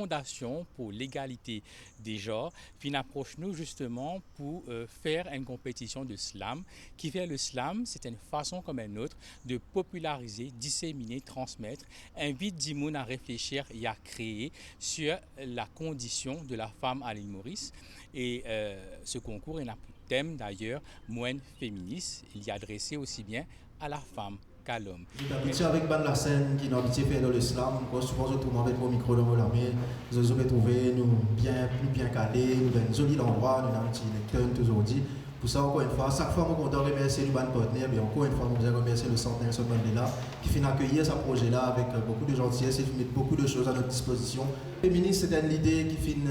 Fondation pour l'égalité des genres, puis approche nous justement pour faire une compétition de slam, qui fait le slam, c'est une façon comme une autre de populariser, disséminer, transmettre, invite Dimoun à réfléchir et à créer sur la condition de la femme à l'île Maurice. Et ce concours, il a pour thème d'ailleurs, moins féministe, il y est adressé aussi bien à la femme qu'à l'homme. D'habitude avec Ban la scène qui n'a habitué faire dans l'islam, quand souvent je trouve avec mon micro dans la main, je vais trouver nous bien calés, nous avons un joli endroit, nous avons un petit lecteur toujours dit. Pour ça, encore une fois, chaque fois, nous comptons remercier le ban partenaire, mais encore une fois, nous voulons remercier le Centre Nelson Mandela qui finit accueillir ce projet-là avec beaucoup de gentillesse et qui met beaucoup de choses à notre disposition. Féministe, c'est une idée qui finit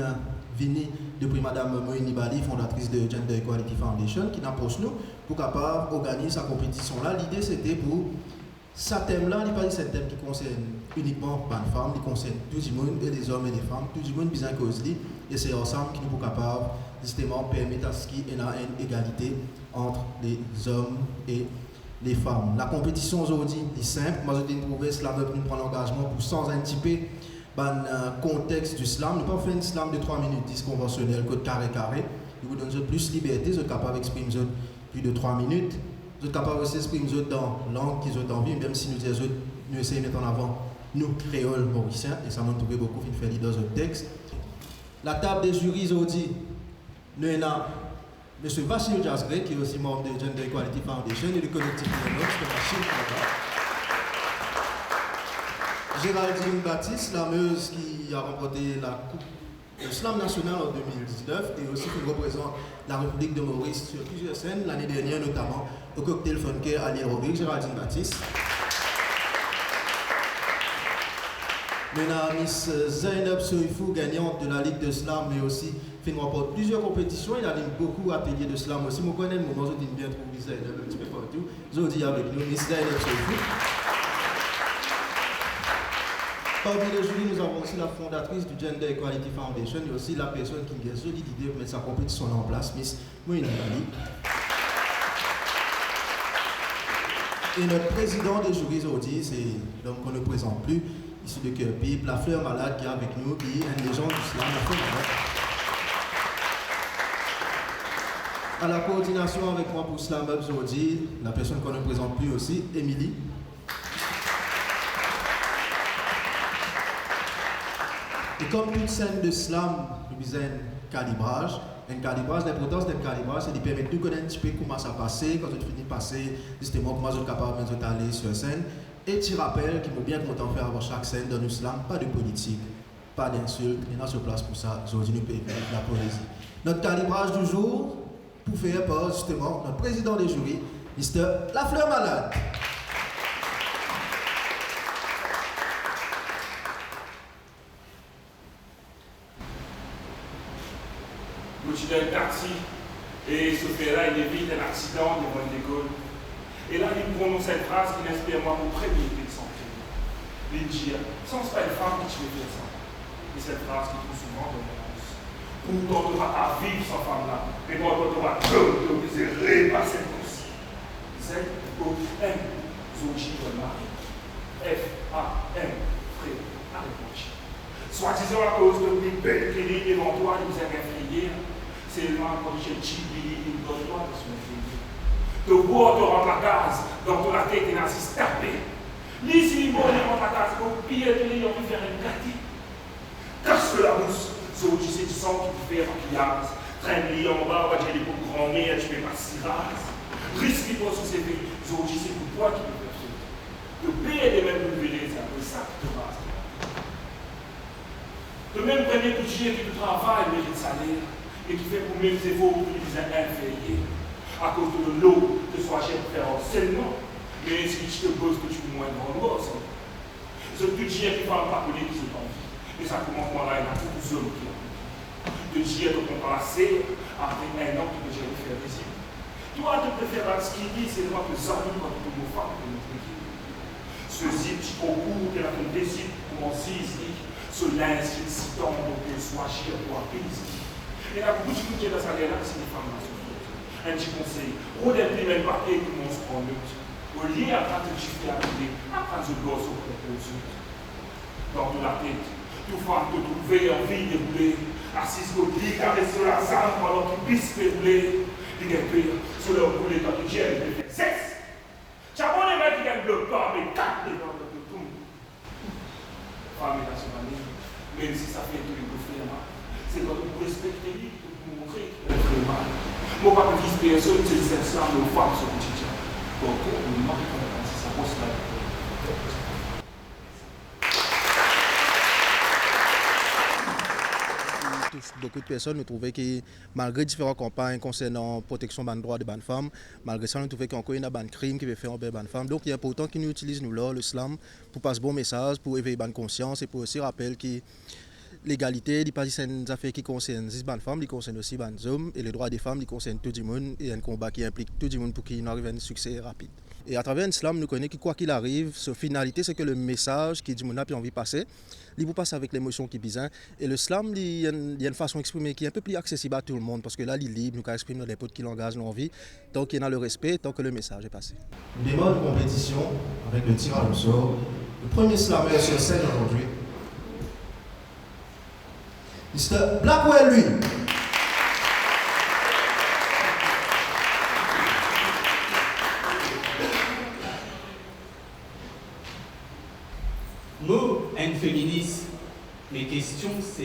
venue depuis Mme Moïni Bali, fondatrice de Gender Equality Foundation, qui approche nous pour capable organiser sa compétition-là. L'idée, c'était pour ce thème-là, il n'est pas un thème qui concerne uniquement les femmes, il concerne tout le monde, et les hommes et les femmes, tout le monde besoin cause lui, et c'est ensemble qui nous sommes capables justement permettre à ce qu'il y ait une égalité entre les hommes et les femmes. La compétition aujourd'hui est simple. Moi, je dis trouver cela nous prendre l'engagement pour sans anticiper le contexte du slam. Nous ne pas faire un slam de 3 minutes 10 conventionnel, code carré. Nous vous donnons plus de liberté, vous êtes capable d'exprimer plus de 3 minutes. Vous êtes capable de s'exprimer dans la langue qu'ils ont envie, même si nous disons, nous essayons de mettre en avant nous, créoles mauriciens, et ça m'a trouvé beaucoup de faire dans notre texte. La table des jurys aujourd'hui, nous avons M. Vachil Jasgré, qui est aussi membre de Gender Equality Foundation et du collectif Lénox, Géraldine Baptiste, slameuse qui a remporté la Coupe de Slam National en 2019 et aussi qui représente la République de Maurice sur plusieurs scènes, l'année dernière notamment au Cocktail Funker à l'Aérobic, Géraldine Baptiste. Maintenant, Miss Zainab Soifou, gagnante de la Ligue de Slam, mais aussi fait remporter plusieurs compétitions. Il a beaucoup d'ateliers de slam aussi. Je connais le moment où je dis bien trouver Zainab un petit peu partout. Je dis avec nous, Miss Zainab Soifou. Parmi les jurys, nous avons aussi la fondatrice du Gender Equality Foundation et aussi la personne qui a une solide idée pour mettre sa compétition en place, Miss Moïni Bali. Et notre président des jurys aujourd'hui, c'est l'homme qu'on ne présente plus, issu de Cœur Pipe, la fleur malade qui est avec nous, qui est une légende du slam, la fleur malade. À la coordination avec moi pour Slam Up aujourd'hui, la personne qu'on ne présente plus aussi, Émilie. Et comme toute scène de slam, nous avons un calibrage. L'importance d'un calibrage, c'est de permettre de connaître un petit peu comment ça passe, quand on finit de passer, justement comment on est capable d'aller sur scène. Et petit rappel qui m'ont bien content de faire avant chaque scène dans le slam, pas de politique, pas d'insultes, on est sur place pour ça, aujourd'hui nous pouvons faire la poésie. Notre calibrage du jour, pour faire par justement notre président des jurys, Mr. Lafleur Malade. Je suis dans un taxi et ce fait-là, il évite un accident devant une école. Et là, il prononce une phrase qui m'inspire moi mon premier texte en crédit. Il dit, sans pas une femme qui te fait ça. Et cette phrase qui trouve souvent dans mon sens. Pourtant, tu vas vivre sans femme-là. Mais quand tu vas te désirer passer comme si. Z-O-M, Zoji de Marie. F-A-M, frère, avec soi-disant à cause de une belle clinique devant toi, il vous a réfrayé. C'est seulement quand j'ai chibili, il donne toi de se réfrayer. De boire, te rendre la case, dans ton tête, et n'assiste taper. Ni si il mort, il rentre la case, au pire de lui, on peut faire une gâtée. Casse la mousse, Zoji, c'est du sang qui fait maquillage. Traîne-lui en bas, va dire les pour grand-mère, tu fais pas si rase. Risque qui pose sous ses pieds, Zoji, c'est pour toi qui peux faire ça. De payer des mêmes nouvelles, c'est un peu ça qui te passe. Le même premier budget qui travaille mérite salaire et qui fait pour mêmes efforts pour les inférieurs. À cause de l'eau, que soit cher pour faire seulement, mais si tu te poses que tu es moins grand gosse. Ce budget qui ne parle pas pour les qui sont en vie. Et ça commence là, il y a tous les hommes qui ont envie. De dire de compenser après un an que j'ai fait visite. Toi, tu préfères ce qu'il dit, c'est vraiment que ça nous quand tu me fais de notre équipe. Ce zip, tu concours, qui a ton désir pour mon six, ce linge citant donc soit cher ou apaiser. Et la bouche qui est dans sa guerre, c'est les femmes. Un petit conseil, on est plus même papier que mon se prend au lieu après de chiffrer à l'idée, après de gosse au propos dans la tête. Tout femme te trouver en vie déroulée, assise côté lit, caresser la salle pendant qu'il puisse dérouler. Il y a pire, sur le roulé dans le gel, il fait sexe. Chabon les mecs qui gagnent le corps, mais 4 dans le tout. Femme est dans son année, même si ça fait tout le bouffer, c'est pour respecter lui, pour montrer qu'il est vraiment. Mon papa dit personne, c'est ça, nos femmes sont petites. Donc, on manque si ça pose là. Beaucoup de personnes nous trouvaient que malgré différentes campagnes concernant protection des droits des femmes, malgré ça nous trouvaient qu'il y a encore un crime qui veut faire envers les femmes. Donc il est important qu'ils nous utilisent nous là, l'islam, pour passer bon message, pour éveiller la conscience et pour aussi rappeler que l'égalité n'est pas une affaire qui concerne les femmes, elle concerne aussi les hommes et les droits des femmes, ils concernent tout le monde et un combat qui implique tout le monde pour qu'il arrive à un succès rapide. Et à travers l'islam, nous connaissons que quoi qu'il arrive, sa finalité, c'est que le message qui dit mon a envie de passer, il vous passe avec l'émotion qui est bizarre. Et l'islam, il y a une façon d'exprimer qui est un peu plus accessible à tout le monde, parce que là, il est libre, nous pouvons exprimer n'importe quel langage, nos envies, tant qu'il y a le respect, tant que le message est passé. Nous démarrons une compétition avec le tirage au sort. Le premier slammer sur scène aujourd'hui, Mr. Blackwell, lui. Moi, un féministe, mes questions c'est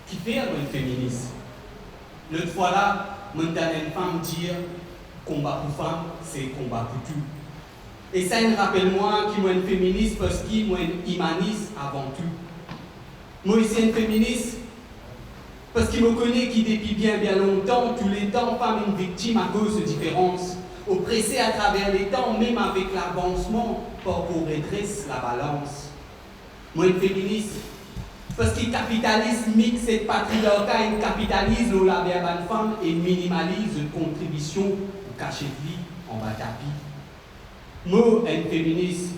qui fait un féministe? L'autre fois là, mon dernier femme dire combat pour femme, c'est combat pour tout. Et ça me rappelle moi qui moi un féministe parce qu'il moi un humaniste avant tout. Moi aussi un féministe parce qu'il me connaît qui depuis bien longtemps, tous les temps, femme une victime à cause de différences, oppressée à travers les temps, même avec l'avancement, pour qu'on redresse la balance. Moi, une féministe, parce que le capitalisme mixe cette patriarcat et capitalise la verbe femme et minimalise une contribution au cachet de vie en bas tapis. Moi, une féministe,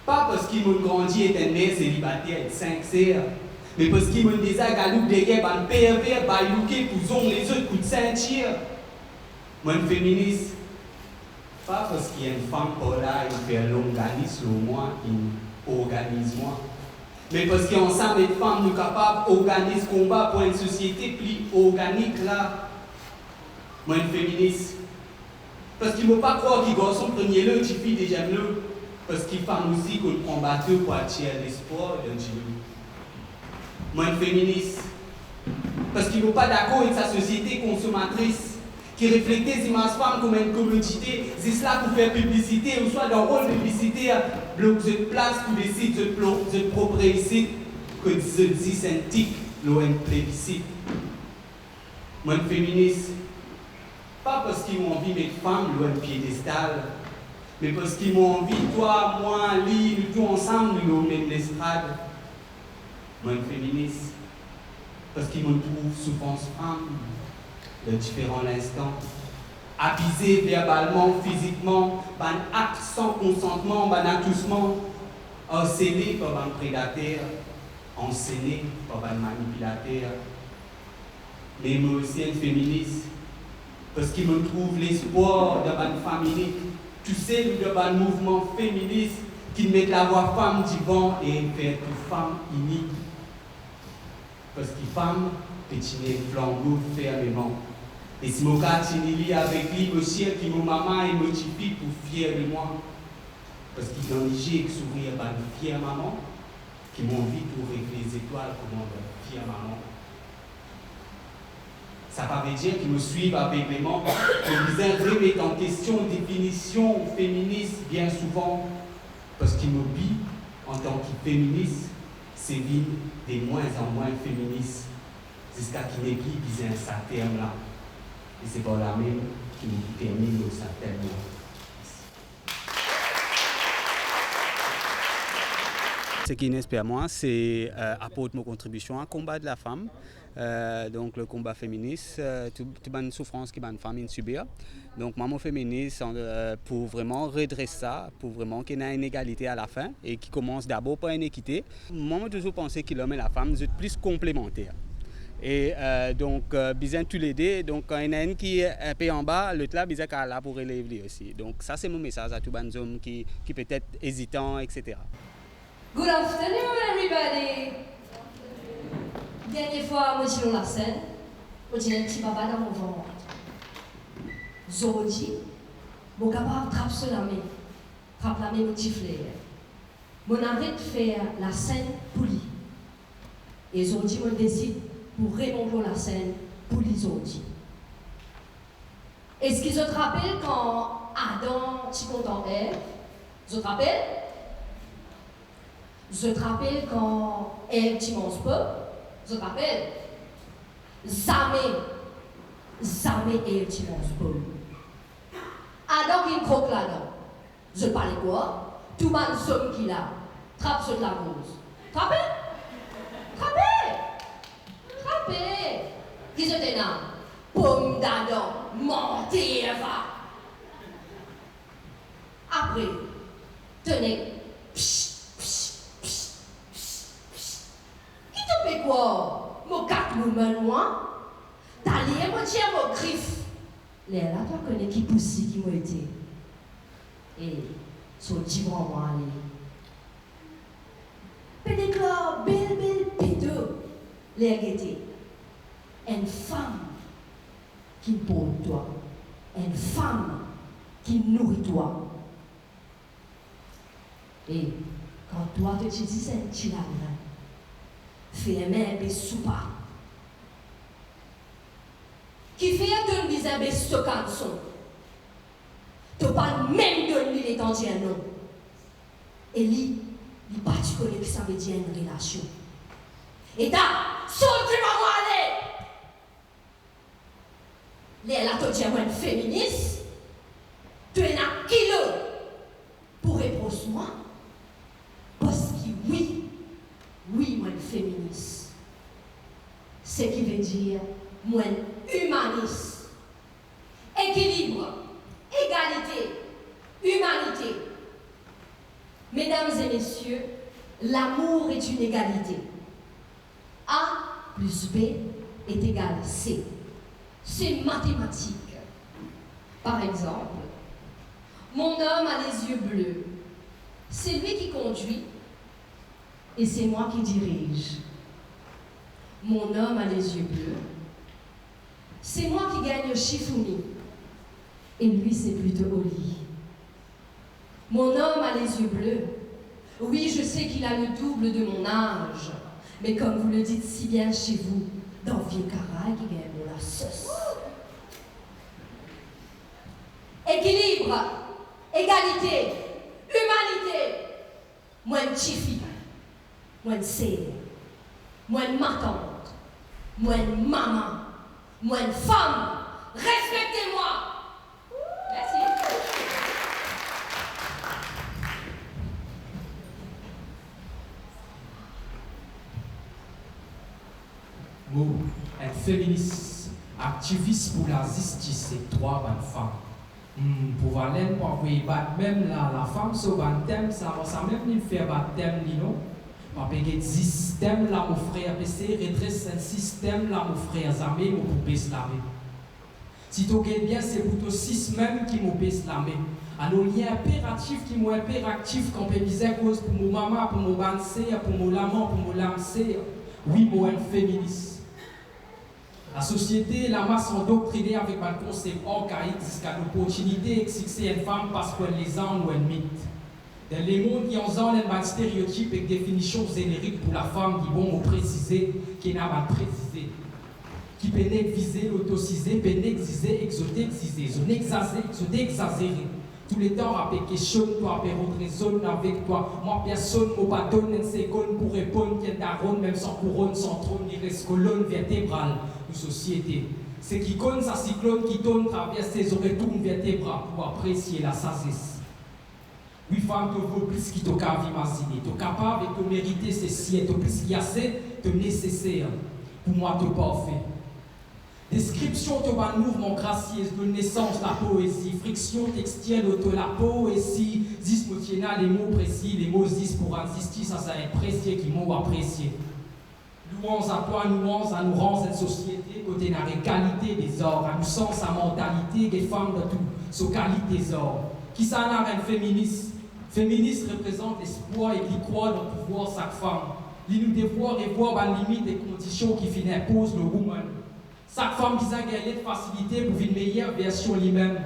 pas parce qu'il m'a grandi et un mère célibataire et 5 serres, mais parce qu'il m'a déjà galoupe derrière un pervers, baillouqué pour zon les autres coups de ceinture. Moi, une féministe, pas parce qu'il y a une femme pour là, il fait l'organisme au moins, il organise moi. Mais parce qu'ensemble, les femmes nous capables d'organiser combat pour une société plus organique là. Moi, une féministe. Parce qu'il ne faut pas croire qu'il garçon premier le, qui fille déjà le. Parce qu'il femme aussi qu'on prend bateau pour attirer l'espoir d'un Dieu. Moi, une féministe. Parce qu'il ne faut pas d'accord avec sa société consommatrice qui reflète les immenses femmes comme une commodité, c'est cela pour faire publicité, ou soit dans le rôle publicitaire, bloc de place pour des sites de propriété, que je dis synthique, l'ON plébiscite. Moi, une féministe, pas parce qu'ils m'ont envie de mettre femmes, l'ON piédestal, mais parce qu'ils m'ont envie, toi, moi, lui, nous tous ensemble, nous même l'estrade. Moi, une féministe, parce qu'ils me trouvent souffrance femme, de différents instants, abusé verbalement, physiquement, par un acte sans consentement, par un attouchement, harcelé par un prédateur, enseigné par un manipulateur. Mais moi aussi, un féministe, parce qu'il me trouve l'espoir de une femme unique, tu sais, de un mouvement féministe qui met la voix femme divant et fait toute femme unique. Parce que femme, pétiner flambeau fermement. Et si mon gars t'inili avec lui, monsieur, qui mon maman est motivée pour fier de moi. Parce qu'il y a un léger qui s'ouvrir par une fière maman, qui m'ont envie pour rêver les étoiles comme une fière maman. Ça ne veut pas dire qu'ils me suivent aveuglément, qu'ils remettent en question une définition féministe bien souvent, parce qu'ils me bient en tant que féministe, c'est vie des moins en moins féministes, jusqu'à qu'ils n'aient plus besoin de ce terme-là. Et c'est pour la même qui nous termine au certainement. Ce qui inspire moi, c'est apporter mon contribution à combat de la femme, donc le combat féministe, toute une souffrance que les femmes subissent. Donc moi, mon féministe, pour vraiment redresser ça, pour vraiment qu'il y ait une égalité à la fin et qui commence d'abord par une équité. Moi, j'ai toujours pensé que l'homme et la femme sont plus complémentaires. Et donc, besoin tous les deux. Donc, quand il y en a un qui est un peu en bas, l'autre là, besoin qu'elle là pour relever aussi. Donc, ça, c'est mon message à tous les hommes qui peut-être hésitants, etc. Good afternoon, everybody. Dernière fois, moi, je suis la scène. Moi, j'ai un petit papa dans mon ventre. Aujourd'hui, je suis capable de trapper sur la main. Trapper la main, mon petit frère. Je arrête de faire la scène pour lui. Et aujourd'hui, je décide pour remonter la scène pour lui aujourd'hui. Est-ce qu'ils se rappellent quand Adam, tu content Ève? Vous te rappelez? Vous te rappelez quand Ève, tu mange pas? Vous te rappelez? Jamais Ève, tu mange pas. Adam qui croque là-dedans. Je parle quoi? Tout le monde somme qu'il a. Trappe sur la rose. Trappez? Qui se t'est là? Pomme d'Adam, montez Eva. Après, tenez. Qui te fait quoi? Mon Catwoman, moi? T'as lié, moi, tiens, mon griffe. Là, toi, connais qui poussi qui m'a été. Et, son divan, moi, allez. Pédéclore, belle, pédo. Les guettés. Une femme qui porte toi. Une femme qui nourrit toi. Et quand toi te dis c'est un petit là, fais un peu soupa. Qui fait un peu de stockanson. Tu parles même de lui étant dit un nom. Et lui, il pas tu connais que ça veut dire une relation. Et là, saute tu vas aller. Là, tu dis moi une féministe. Tu es un kilo pour répondre moi. Parce que oui, moi une féministe. Ce qui veut dire moi une humaniste. Équilibre, égalité, humanité. Mesdames et messieurs, l'amour est une égalité. A plus B est égal à C. C'est mathématique. Par exemple, mon homme a les yeux bleus. C'est lui qui conduit et c'est moi qui dirige. Mon homme a les yeux bleus. C'est moi qui gagne le Shifumi et lui c'est plutôt Oli. Mon homme a les yeux bleus. Oui, je sais qu'il a le double de mon âge. Mais comme vous le dites si bien chez vous, dans Vieux Caraï, il y a de la sauce. Équilibre, égalité, humanité. Moi une chifi, moi une sœur, moi une ma tante, moi une maman, moi une femme. Respectez-moi. Merci. Moi, un féministe, activiste pour la justice et droit de la femme. Pour Valène, pour pouvoir battre même la femme sur un thème, ça même il fait battre thème, non? Parce que le système là, mon frère, c'est redresse un système là, mon frère, Zamé, mon poupée slamé. Si tu regardes bien, c'est plutôt 6 même qui m'ont slamé. Alors, il y a un impératif qui m'ont impératif quand on peut dire cause pour mon maman, pour mon bansé, pour mon amant, pour mon lamsé. Oui, moi, un féministe. La société, la masse endoctrinée avec un concept archaïque jusqu'à l'opportunité d'exercer une femme parce qu'elle les a ou un mythe. Dans les mondes, il y a un stéréotype et définition générique pour la femme qui vont préciser, qui n'a pas précisé. Qui peut viser, l'autociser, peut exiger, exotixiser, exagérer. Tous les temps, après question, toi, après raison avec toi. Moi, personne ne m'a donné une seconde pour répondre qu'il y a un même sans couronne, sans trône, ni reste colonne vertébrale de société. C'est qui connaît sa cyclone qui tourne traverse ses retours vertébrales pour apprécier la sagesse. Oui, femme, tu veux plus qu'il t'a imaginer. Tu es capable de mériter ceci, tu plus qu'il y a assez de nécessaire. Pour moi, tu es parfait. Description de un mouvement gracieux de naissance, la poésie, friction textuelle de la poésie, dismotiena les mots précis, les mots dis pour insister, ça est précieux qui m'ont apprécié. Louange à toi, louange à nous rendre cette société, côté la qualité des ors, à nous sens sa mentalité, des femmes de tout, sa qualité des ors. Qui s'en a un féministe, Féministe représente l'espoir et qui croit dans le pouvoir de chaque femme. Il nous devoir revoir les limites et conditions qui finissent imposent le woman. Chaque femme disant qu'elle est de facilité pour une meilleure version lui-même.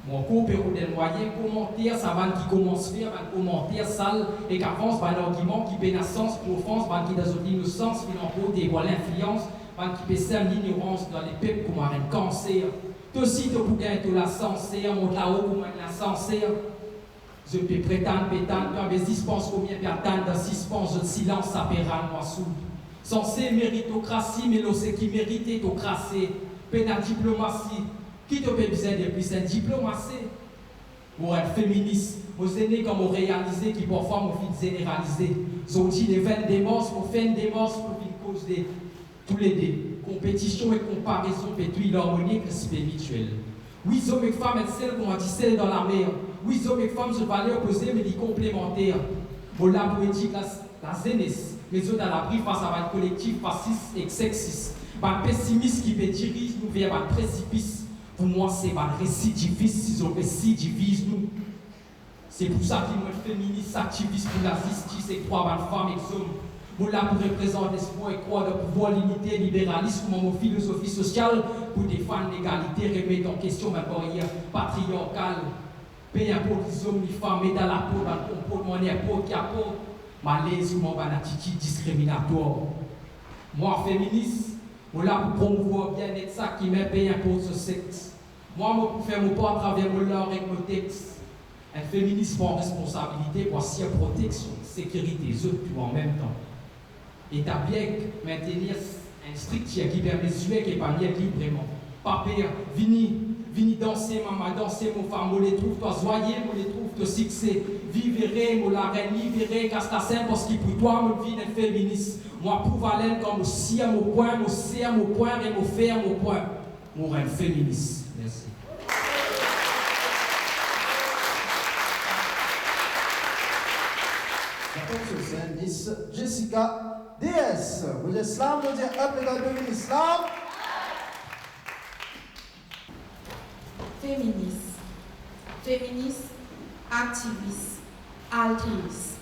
Mon coopéro des moyens, commentaires, ça va qui commence à faire, un commentaire sale et qu'avance un argument qui pénètre sens pour offense, qui dans l'innocence, qui n'emporte et voit l'influence, qui peut servir l'ignorance dans les peuples comme un cancer. Toi aussi, tu peux gagner la sincère, monte là-haut comme la sincère. Je peux prétendre, quand mes dispenses combien perdant dans suspense, de silence, ça paiera moi sous. Censé méritocratie, mais l'on sait qui mérite au crassé. Pénal diplomatie. Qui te peut besoin de plus une diplomatie? Pour être féministe, aux aînés comme on réalisé qui parfois m'ont fait généraliser. Sont dit les 20 démos, pour faire une démos pour une cause de tous les deux. Compétition et comparaison, pétouille l'harmonie et spirituel. Oui, hommes et femmes, elles celles qu'on a dit celles dans la mer. Oui, hommes et femmes se valaient opposés, mais des complémentaires. Bon, la poétique, la zénesse, mais eux dans l'abri face à un collectif fasciste et sexiste. Un pessimiste qui dirige nous vers un précipice. Pour moi, c'est un récidiviste, si on récidivise nous. C'est pour ça qu'ils sont féministes, activistes pour la justice et croient en femmes et hommes. Bon, là, pour représenter l'espoir et croire le pouvoir limité, libéralisme, mon philosophie sociale, pour défendre l'égalité, remettre en question ma barrière patriarcale. Peu importe les hommes, les femmes, mettre dans la peau, dans le comportement, n'importe qui apporte, malaise ou mon attitude discriminatoire. Moi, féministe, je suis là pour promouvoir bien-être ça qui m'est peu importe ce sexe. Moi, je peux faire mon pas à travers mon langue avec mon texte. Un féministe prend responsabilité pour assurer protection, sécurité, tout en même temps. Établir, maintenir un strict qui permet de jouer et pas librement. Pas pire, vini danser, maman, danser, mon femme, je les trouve, toi, joyeux, je les trouve, te succès. Vivere, mon la reine, libéré, Castassin, parce que pour toi, je vis un féministe. Moi, pour Valène, comme je scie mon point, je serre mon point et je ferme mon point. Mon reine féministe. Merci. J'appelle sur scène Miss Jessica DS. Vous êtes slam, vous dites up les gars de l'islam. Féministe. Féministe, activiste, altruiste.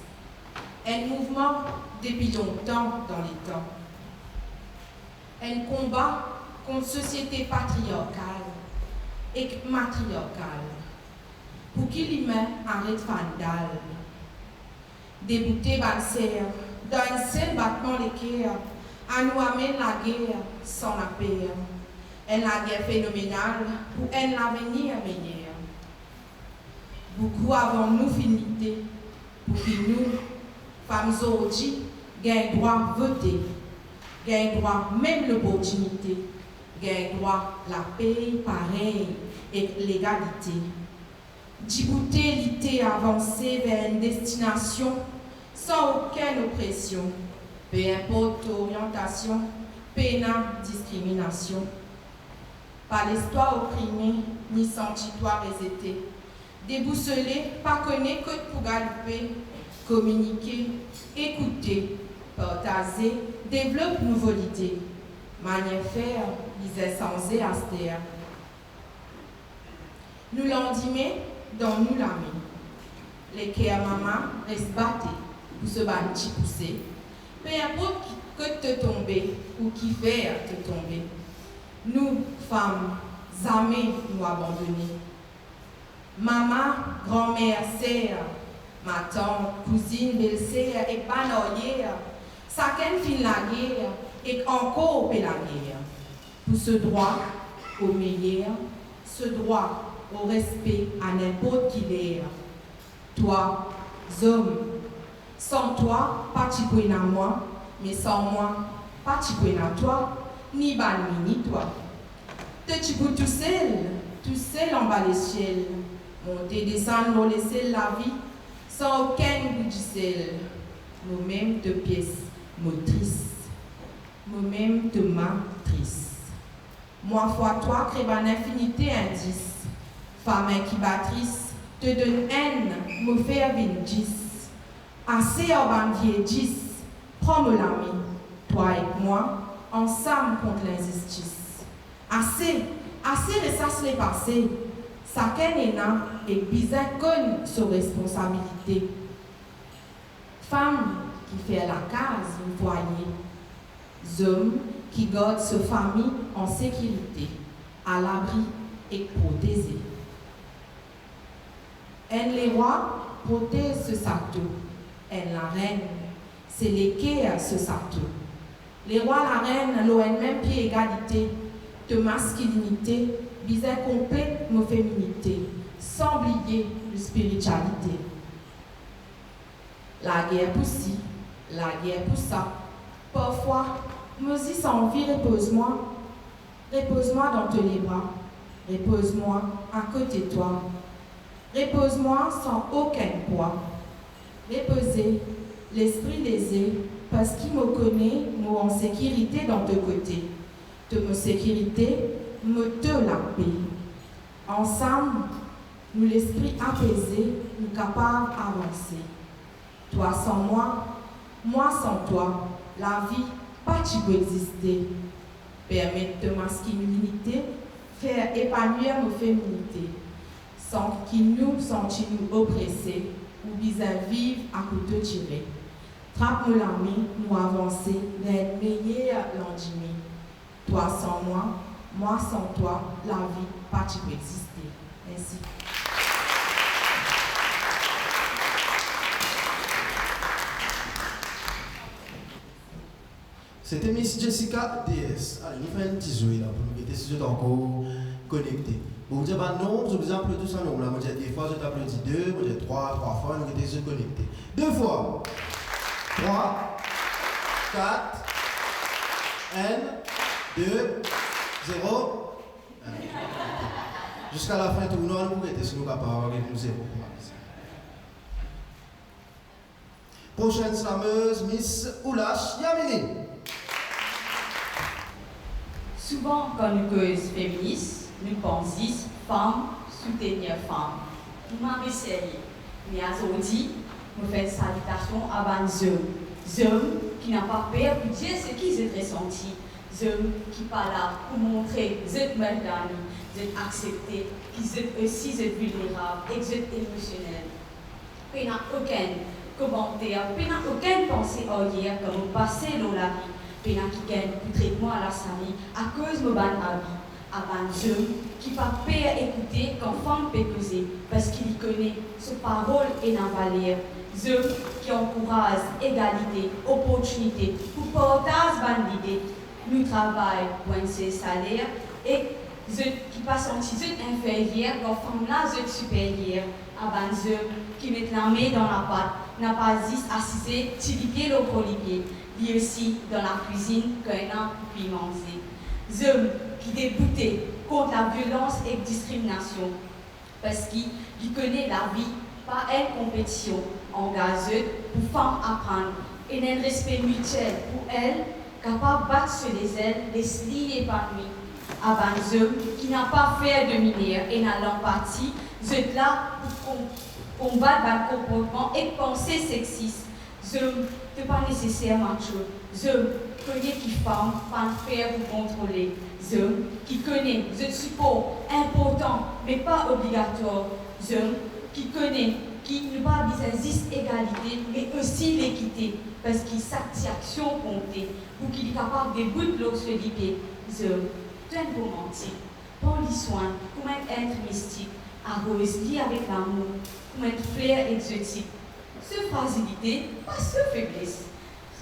Un mouvement depuis longtemps dans les temps. Un combat contre une société patriarcale et matriarcale. Pour qu'il y mette arrête fandal. Débouter Balser, dans un seul battement d'équerre, à nous amener la guerre sans la paix. Elle la guerre phénoménale pour un avenir meilleur. Beaucoup avant nous finité, pour que nous, femmes aujourd'hui, gagnent droit de voter, gagnent droit même l'opportunité, gagnent droit la paix pareil et l'égalité. Djibouti l'ité avancée vers une destination sans aucune oppression, peu importe l'orientation, pénal discrimination. Par l'histoire opprimée, ni sentitoire résété. Déboussolé, pas connaître que pour galoper, communiquer, écouter, partager, développer nouveau idée. Manière faire, disait sans astère. Nous l'endimés, dans nous l'ami. Les cœurs maman restent battés pour se battre pousser. Peu importe que te tomber ou qui fait te tomber. Nous, femmes, jamais nous abandonner. Maman, grand-mère, sœur, ma tante, cousine, belle-sœur et panoyère, chacun fin la guerre et encore fait la guerre. Pour ce droit au meilleur, ce droit au respect à n'importe qui l'air. Toi, homme, sans toi, pas tu peux à moi, mais sans moi, pas tu peux à toi, ni banni ni toi. Tu peux tout seul en bas les ciels, monter, descendre, nous laisser la vie, sans aucun goût du sel. Nous-mêmes de pièces motrices, nous-mêmes de matrices. Moi, fois toi, crée une infinité indice. Femme incubatrice, te donne haine, me faire 20. Assez en bandier 10, prends-moi l'ami, toi et moi, ensemble contre l'injustice. Assez, ressasse les passés, Chacun est bizarre conne ses responsabilités. Femme qui fait la case, le foyer. Hommes qui gardent sa famille en sécurité, à l'abri et protégé. Un les rois protège ce sac. Un la reine, c'est les quais ce sac. Les rois, la reine, l'ont même pied égalité de masculinité, visant complète nos féminité, sans oublier la spiritualité. La guerre pour ci, la guerre pour ça. Parfois, me dis sans envie, repose-moi dans tes les bras, repose-moi à côté de toi, repose-moi sans aucun poids, reposer l'esprit lésé, parce qu'il me connaît, moi en sécurité dans tes côtés, de ma sécurité, me te la paix. Ensemble, nous l'esprit apaisé, nous capables d'avancer. Toi sans moi sans toi, la vie, pas tu peux exister. Permettre de masculinité, faire épanouir nos féminités, sans qu'ils nous sentions oppressés, ou bien vivre à coup de tirer. Trappe-nous la main, nous avancer vers une meilleure lendemain. Toi sans moi sans toi, la vie, pas tu peux exister. Merci. C'était Miss Jessica DS. Allez, nous faisons un petit jeu là pour nous mettre ces yeux encore connectés. Bon, vous dites pas non, vous avez applaudi tout ça non. Là, moi j'ai des fois, je t'applaudis 2, moi j'ai 3 fois, nous mettez les yeux connectés. 2 fois. 3, 4, 1, 2, 0. Jusqu'à la fin, tout le monde nous mettez si nous capables avec nous 0. Prochaine slameuse, Miss Oulash Yamini. Souvent, quand nous causons féministes, nous pensons femmes soutenir femmes. Nous m'avons essayé, mais aujourd'hui, nous faisons une salutation à des hommes qui n'ont pas peur pour dire ce qu'ils ont ressenti, hommes qui ne sont pas là pour montrer qu'ils sont mal d'amis, qu'ils sont acceptés, qu'ils sont aussi vulnérables et qu'ils sont émotionnels. Il n'y a aucun commentaire, il n'y a aucune pensée hier quand vous passez dans la vie. Il y a qui gagne pour traitement à la famille à cause de mon habit, à des hommes qui ne pas peur écouter quand femme peut causer parce qu'il connaît sa parole et la valeur. Des hommes qui encouragent égalité, opportunité pour partager bonne idée. Nous travaillons pour un salaire et ceux qui passent en titre inférieur quand femme là sont supérieure à des hommes qui mettent la main dans la pâte, n'a pas dit assiser, tiliquer le colipier. Lui aussi dans la cuisine qu'un an puis manger. Des hommes qui déboutent contre la violence et la discrimination parce qu'ils connaissent la vie, pas une compétition engageuse pour femmes apprendre et un respect mutuel pour elles, capable de battre sur les ailes, les lier épanouies. À des hommes qui n'ont pas fait de minière et n'ont l'empathie, vous êtes là pour combattre le comportement et penser sexiste. Des hommes ne pas nécessairement macho. Des hommes qui connaissent qui femmes, pas faire pour contrôler. Des hommes qui connaissent des supports importants mais pas obligatoires. Des hommes qui connaissent qui ne pas juste égalité mais aussi l'équité parce qu'ils satisfaction compter pour qu'ils soient capables de bouter l'autre sur les pieds. Des hommes plein de romantique, prendre les soins, comme un être mystique, arrose lié avec l'amour, comme une fleur exotique. Ce fragilité, pas ce faiblesse,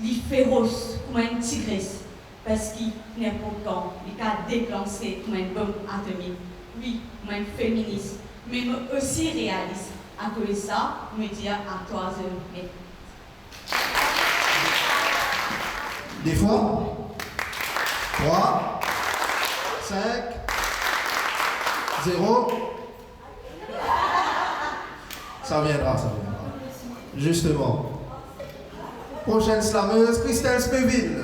les féroce comme une tigresse, parce qu'il n'importe quand, il a déclenché comme une bombe atomique. Oui, comme une féministe, mais aussi réaliste. À cause de ça, me dire à toi, mais. Des fois, 3, 5, 0. Ça viendra. Justement. Prochaine slameuse, Christelle Spéville.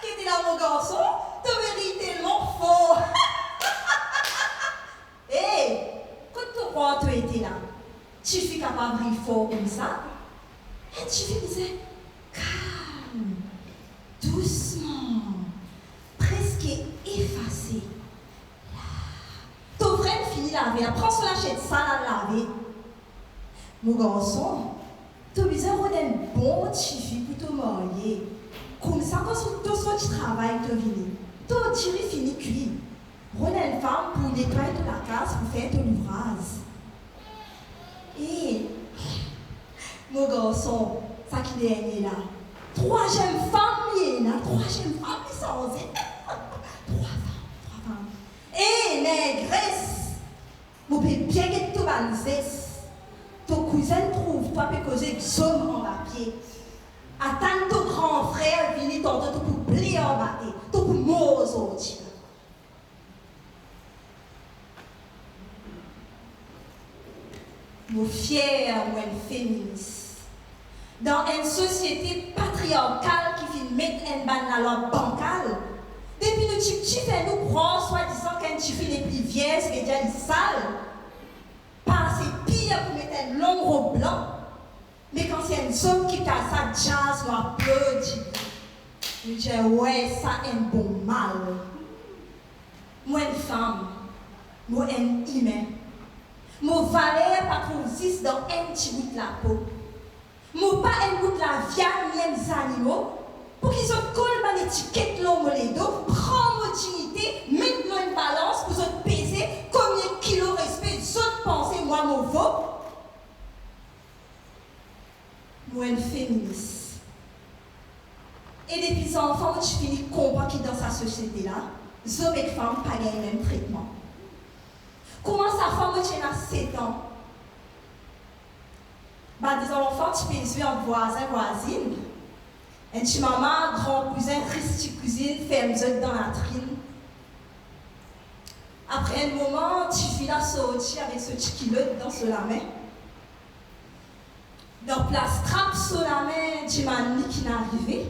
Qui dit là, mon garçon? De vérité, l'enfant. Hé, quand tu crois que tu étais là, tu suis capable de laver. Prends sur la chaîne ça à laver. Mon garçon, tu as besoin d'un bon petit fille pour te marier. Comme ça, quand tu sors du travail, tu viens. Tu tires fini cuit. Prends une femme pour nettoyer toute la case, pour faire ton ouvrage. Et, mon garçon, ça qui est là. Troisième femme, il est là. Troisième femme, il s'en est. Trois femmes. Et, négresse, vous pouvez bien que tu banzes. Ton cousin trouve, toi, peut causer somme en papier. Attends ton grand frère, venir tantôt pour plier en bâté, pour mourir aujourd'hui. Mon fier, moi, féministe. Dans une société patriarcale qui fait mettre une banne la loi bancale, depuis nous tu fais nous croire, soi-disant qu'un petit fille est plus vieille, c'est déjà une sale. Pas assez pire pour mettre un long robe blanc. Mais quand c'est un homme qui a sa jazz, on applaudit. Je dis, ouais, ça est un bon mal. Moi, une femme, moi, un humain. Mon valeur pas consiste dans un petit bout de la peau. Mon pas un bout de la viande, ni les animaux. Pour qu'ils se collent dans l'étiquette, l'homme les dos, prends mon dignité, mets-le une balance pour se peser combien de kilos respect, autres pensées, moi, mon vaut. Moi, une féministe. Et depuis enfant, je finis de comprendre que dans sa société-là, les hommes et femmes n'ont pas le même traitement. Comment sa femme tient à 7 ans? Bah, des enfants, tu peux jouer en voisin, voisine. Un petit maman, grand cousin, risque cousine, ferme dans la trine. Après un moment, tu finis à sortir avec ce petit kilo dans sur la main. Dans place trappe sur la main, tu m'as dit qui n'est arrivé.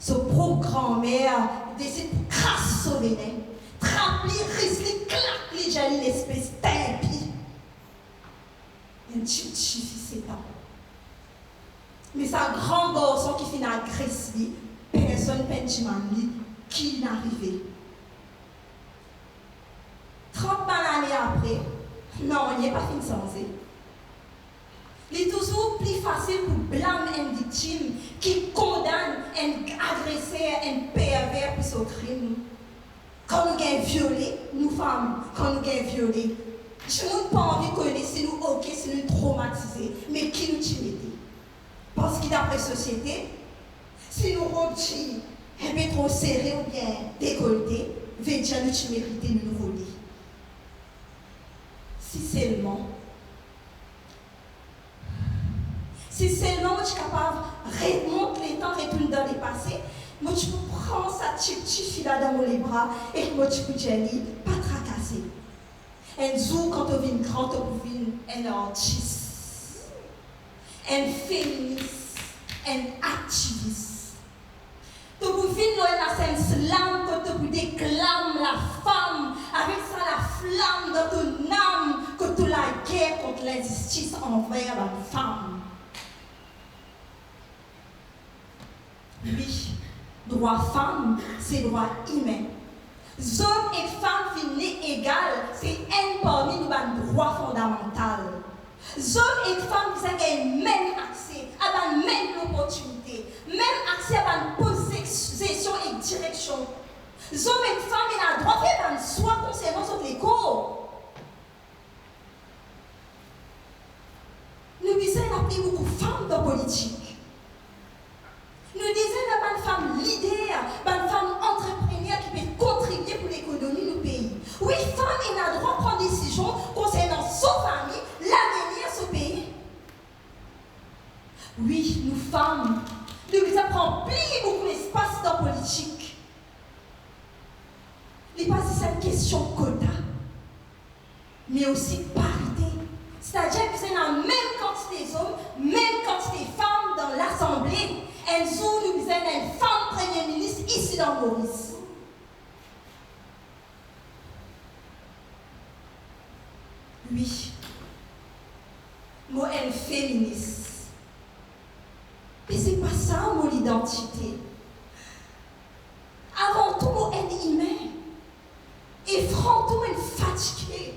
Ce propre grand-mère décide de crasser sur les nez. Trappe-les, risque-les, claque-les, j'allais l'espèce d'impi. Un petit fils 7 ans. Mais c'est un grand garçon qui finit agresser, personne ne peut dire qui est arrivé. 30 années après, non, il n'est pas fini sans eux. Il est toujours plus facile pour blâmer une victime qui condamne un agresseur, un pervers pour son crime. Quand nous avons violé, nous femmes, quand nous avons violé, je n'ai pas envie de connaître si nous ok, si nous traumatisés, mais qui nous timide. Parce que d'après la société, si nous robes un peu trop serrés ou bien décolletés, veut dire nous tu mérites de nous voler. Si seulement tu es capable de remonter les temps, retourner dans le passé, moi tu peux prendre sa petite fille là dans les bras et moi tu peux dire pas tracasser. Un jour quand tu viens grand, tu viens un artiste, un féministe, un activiste. Tu peux venir dans la slam quand tu déclames la femme avec ça la flamme dans ton âme que tu la guerre contre l'injustice envers la femme. Oui, droit femme, c'est droit humain. Hommes et femmes finissent égales, c'est un parmi nous un droit fondamental. Hommes et femmes qui ont le même accès à la même opportunité, même accès à la possession et direction. Hommes et femmes ont le droit de faire un choix concernant sur les cours. Nous disons qu'il y a beaucoup de femmes dans la politique. Nous disons une femme leader, une femme entrepreneur qui peut contribuer pour l'économie du pays. Oui, femme, elle a le droit de prendre des décisions concernant son famille, l'avenir de ce pays. Oui, nous femmes, nous avons pris beaucoup d'espace dans la politique. Il n'est pas si c'est une question de quota, mais aussi de parité. C'est-à-dire que c'est la même quantité d'hommes, même quantité de femmes dans l'Assemblée. Un jour, nous avons une femme Premier ministre ici dans Maurice. Oui, moi, elle féministe. Mais c'est pas ça, mon identité. Avant tout, moi, elle humain. Et franchement, elle fatiguée.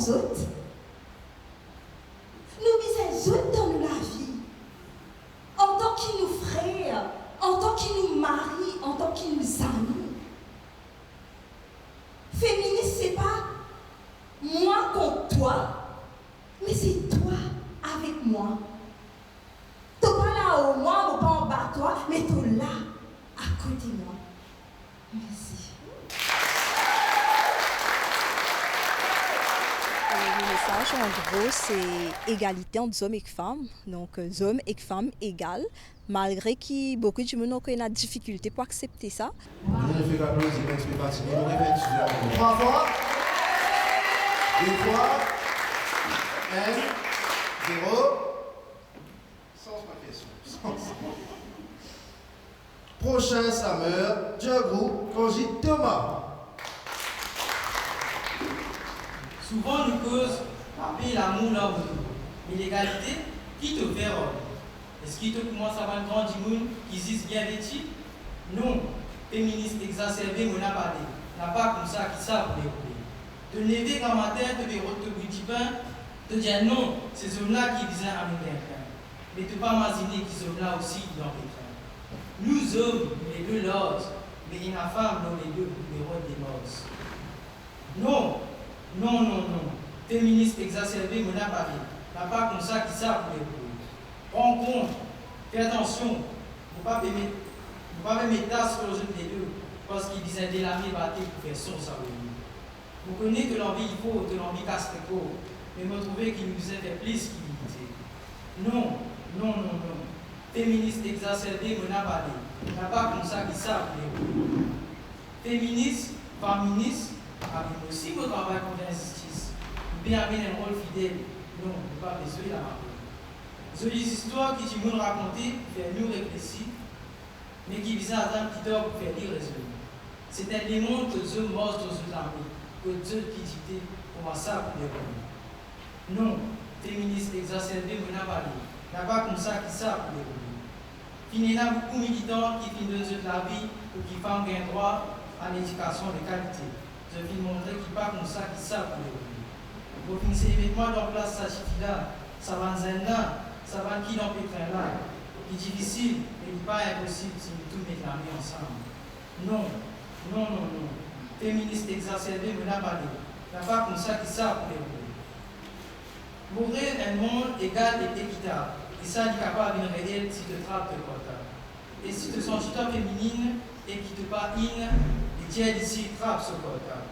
nous autres. Nous besoin autres dans la vie. En tant qu'ils nous frères, en tant qu'ils nous marient, en tant qu'ils nous amis. Féministe, c'est pas moi contre toi, mais c'est toi avec moi. Tu n'es pas là au moi, ou pas en bas de toi, mais tu es là, à côté de moi. Merci. Le message, en gros, c'est égalité entre hommes et femmes. Donc, hommes et femmes égales, malgré que beaucoup de gens ont une difficulté pour accepter ça. Je fais applaudir, je fais partie. On répète sur 3 fois. 2 fois. 1, 0. Sans ma question. Prochain slammer, Diogo Kanji Thomas. Souvent, nous cause paix, l'amour, l'amour. Mais l'égalité, qui te fait rôle? Est-ce qu'il te commence à avoir un grand monde qui disent bien vêtu? Non. Féministe exacerbé, mon n'a pas dit. N'a pas comme ça qui savent les rouler. Te lever dans ma tête, te verrouiller te bout du pain, te dire non, ces hommes-là qui visent à amener un pain. Mais te pas imaginer qu'ils sont là aussi dans les trains. Nous hommes, les deux lords, mais il y a une femme dans les deux numéros des morts. Non. Non, non, non. Féministe exacerbé, mon n'a pas dit. N'a pas comme ça qui savent les rouler. Prends compte, fais attention, ne pas mettre tasse sur les deux, parce qu'ils disent un délamé batté pour faire son salut. Vous connaissez que l'envie il faut, que l'envie casse les corps, mais vous trouvez qu'il nous a fait plus qu'il disait. Non, non, non, non. Féministe exacerbé, mon n'a pas dit. N'a pas comme ça qu'ils savent les rouler. Féministe, féministe, avec aussi votre travail contre l'injustice. Vous bien amener un rôle fidèle. Non, vous ne pas besoin de la rappeler. Les histoires qui tu m'ont racontées faire nous réfléchir, mais qui visaient à attendre qui dort pour faire dire raisonner. C'est un démon que Dieu monstre aux armées, que Dieu qui dictait comment ça pour les hommes. Non, féministe exacerbé, mais n'a pas dit. N'a pas comme ça qui ça pour les hommes. Il y a beaucoup de militants qui finissent de la vie ou qui font un droit à l'éducation de qualité. Je vais montrer qu'ils pas comme ça qui ça pour les hommes. Pour finir évidemment dans place ça suffit là, ça va en là. Ça va qui dans le train là, qui est difficile, mais pas impossible si nous tous mettons la main ensemble. Non, non, non, non. Féministe exacerbé, mais n'a pas dit. N'a pas comme ça qui savent pour les rouler. Mourir un monde égal et équitable. Et ça, il est capable d'une réelle si tu trappes de quota. Et si tu sens toi féminine et qui te pas in, et tiens d'ici, trappe ce quota.